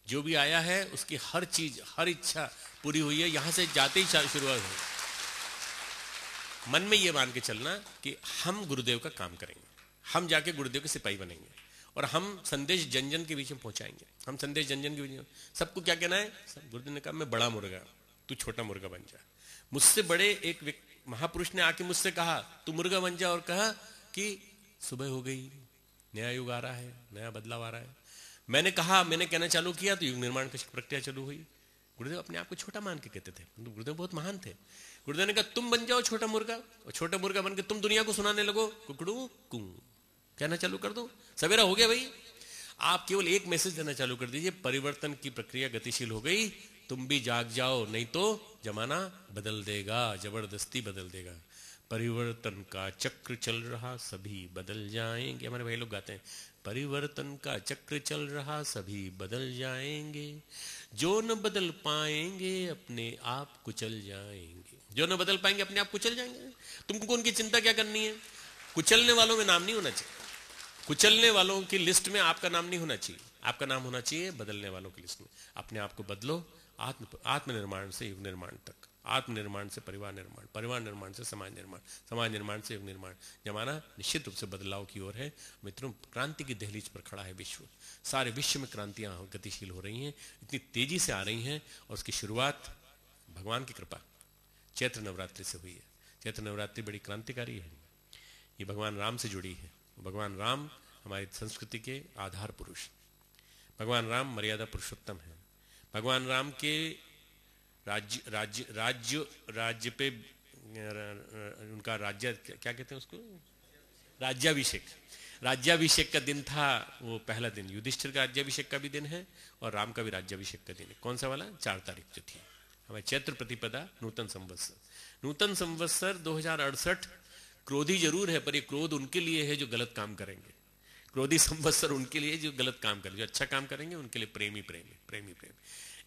S1: जो भी आया है उसकी हर चीज, हर इच्छा पूरी हुई है। यहां से जाते ही शुरुआत हो। मन में ये मान के चलना कि हम गुरुदेव का काम करेंगे, हम जाके गुरुदेव के सिपाही बनेंगे और हम संदेश जन जन के बीच में पहुंचाएंगे। हम संदेश जन जन के बीच में सबको क्या कहना है? सब गुरुदेव ने कहा मैं बड़ा मुर्गा, तू छोटा मुर्गा बन जा। मुझसे बड़े एक महापुरुष ने आके मुझसे कहा तू मुर्गा बन जा और कहा कि सुबह हो गई, नया युग आ रहा है, नया बदलाव आ रहा है। मैंने कहा, मैंने कहना चालू किया तो युग निर्माण की प्रक्रिया चालू हुई। गुरुदेव अपने आप को छोटा मान के कहते थे, गुरुदेव बहुत महान थे। गुरुदेव ने कहा तुम बन जाओ छोटा मुर्गा और छोटा मुर्गा बन के तुम दुनिया को सुनाने लगो कुकड़ू कू, कहना चालू कर दो। सवेरा हो गया भाई, आप केवल एक मैसेज देना चालू कर दीजिए, परिवर्तन की प्रक्रिया गतिशील हो गई, तुम भी जाग जाओ नहीं तो जमाना बदल देगा, जबरदस्ती बदल देगा। परिवर्तन का चक्र चल रहा सभी बदल जाएंगे। हमारे भाई लोग गाते हैं परिवर्तन का चक्र चल रहा सभी बदल जाएंगे, जो न बदल पाएंगे अपने आप कुचल जाएंगे। जो न बदल पाएंगे अपने आप कुचल जाएंगे। तुमको उनकी चिंता क्या करनी है? कुचलने वालों में नाम नहीं होना चाहिए, कुचलने वालों की लिस्ट में आपका नाम नहीं होना चाहिए। आपका नाम होना चाहिए बदलने वालों की लिस्ट में। अपने आप को बदलो, आत्मनिर्माण से युग निर्माण तक, आत्मनिर्माण से परिवार निर्माण, परिवार निर्माण से समाज निर्माण, समाज निर्माण से युग निर्माण। जमाना निश्चित रूप से बदलाव की ओर है। मित्रों, क्रांति की दहलीज पर खड़ा है विश्व। सारे विश्व में क्रांतियां गतिशील हो रही हैं, इतनी तेजी से आ रही हैं और उसकी शुरुआत भगवान की कृपा चैत्र नवरात्रि से हुई है। चैत्र नवरात्रि बड़ी क्रांतिकारी है। ये भगवान राम से जुड़ी है। भगवान राम हमारी संस्कृति के आधार पुरुष। भगवान राम मर्यादा पुरुषोत्तम है। भगवान राम के राज्य पे उनका राज्य क्या कहते हैं उसको, राज्याभिषेक का दिन था। वो पहला दिन युधिष्ठिर का राज्याभिषेक का भी दिन है और राम का भी राज्याभिषेक का दिन है। कौन सा वाला? 4 तारीख जो थी हमारे चैत्र प्रतिपदा नूतन संवत्सर। नूतन संवत्सर 2068 क्रोधी जरूर है, पर ये क्रोध उनके लिए है जो गलत काम करेंगे। क्रोधी संवत्सर उनके लिए जो गलत काम करेंगे, जो अच्छा काम करेंगे उनके लिए प्रेमी प्रेमी प्रेमी प्रेमी।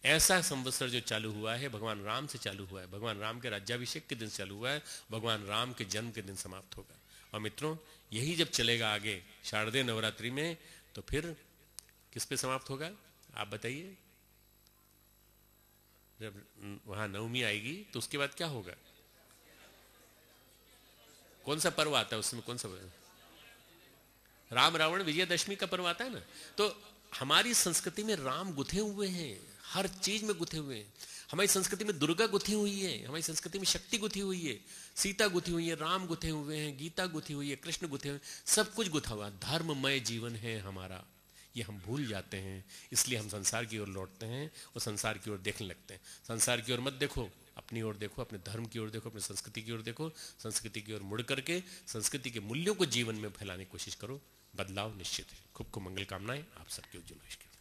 S1: ऐसा संवत्सर जो चालू हुआ है भगवान राम से चालू हुआ है, भगवान राम के राज्याभिषेक के दिन चालू हुआ है, भगवान राम के जन्म के दिन समाप्त होगा। और मित्रों, यही जब चलेगा आगे शारदीय नवरात्रि में, तो फिर किस पे समाप्त होगा आप बताइए? जब वहां नवमी आएगी तो उसके बाद क्या होगा? कौन सा पर्व आता है उसमें? कौन सा पर्व? राम रावण विजयदशमी का पर्व आता है ना। तो हमारी संस्कृति में राम गुथे हुए हैं, हर चीज में गुथे हुए हैं। हमारी संस्कृति में दुर्गा गुथी हुई है, हमारी संस्कृति में शक्ति गुथी हुई है, सीता गुथी हुई है, राम गुथे हुए हैं, गीता गुथी हुई है, कृष्ण गुथे हुए, सब कुछ गुथा हुआ। धर्ममय जीवन है हमारा, ये हम भूल जाते हैं। इसलिए हम संसार की ओर लौटते हैं और संसार की ओर देखने लगते हैं। संसार की ओर मत देखो, अपनी ओर देखो, अपने धर्म की ओर देखो, अपनी संस्कृति की ओर देखो। संस्कृति की ओर मुड़ करके संस्कृति के मूल्यों को जीवन में फैलाने की कोशिश करो। बदलाव निश्चित है। खूब खूब मंगल कामनाएं आप सबके उज्जवल भविष्य के।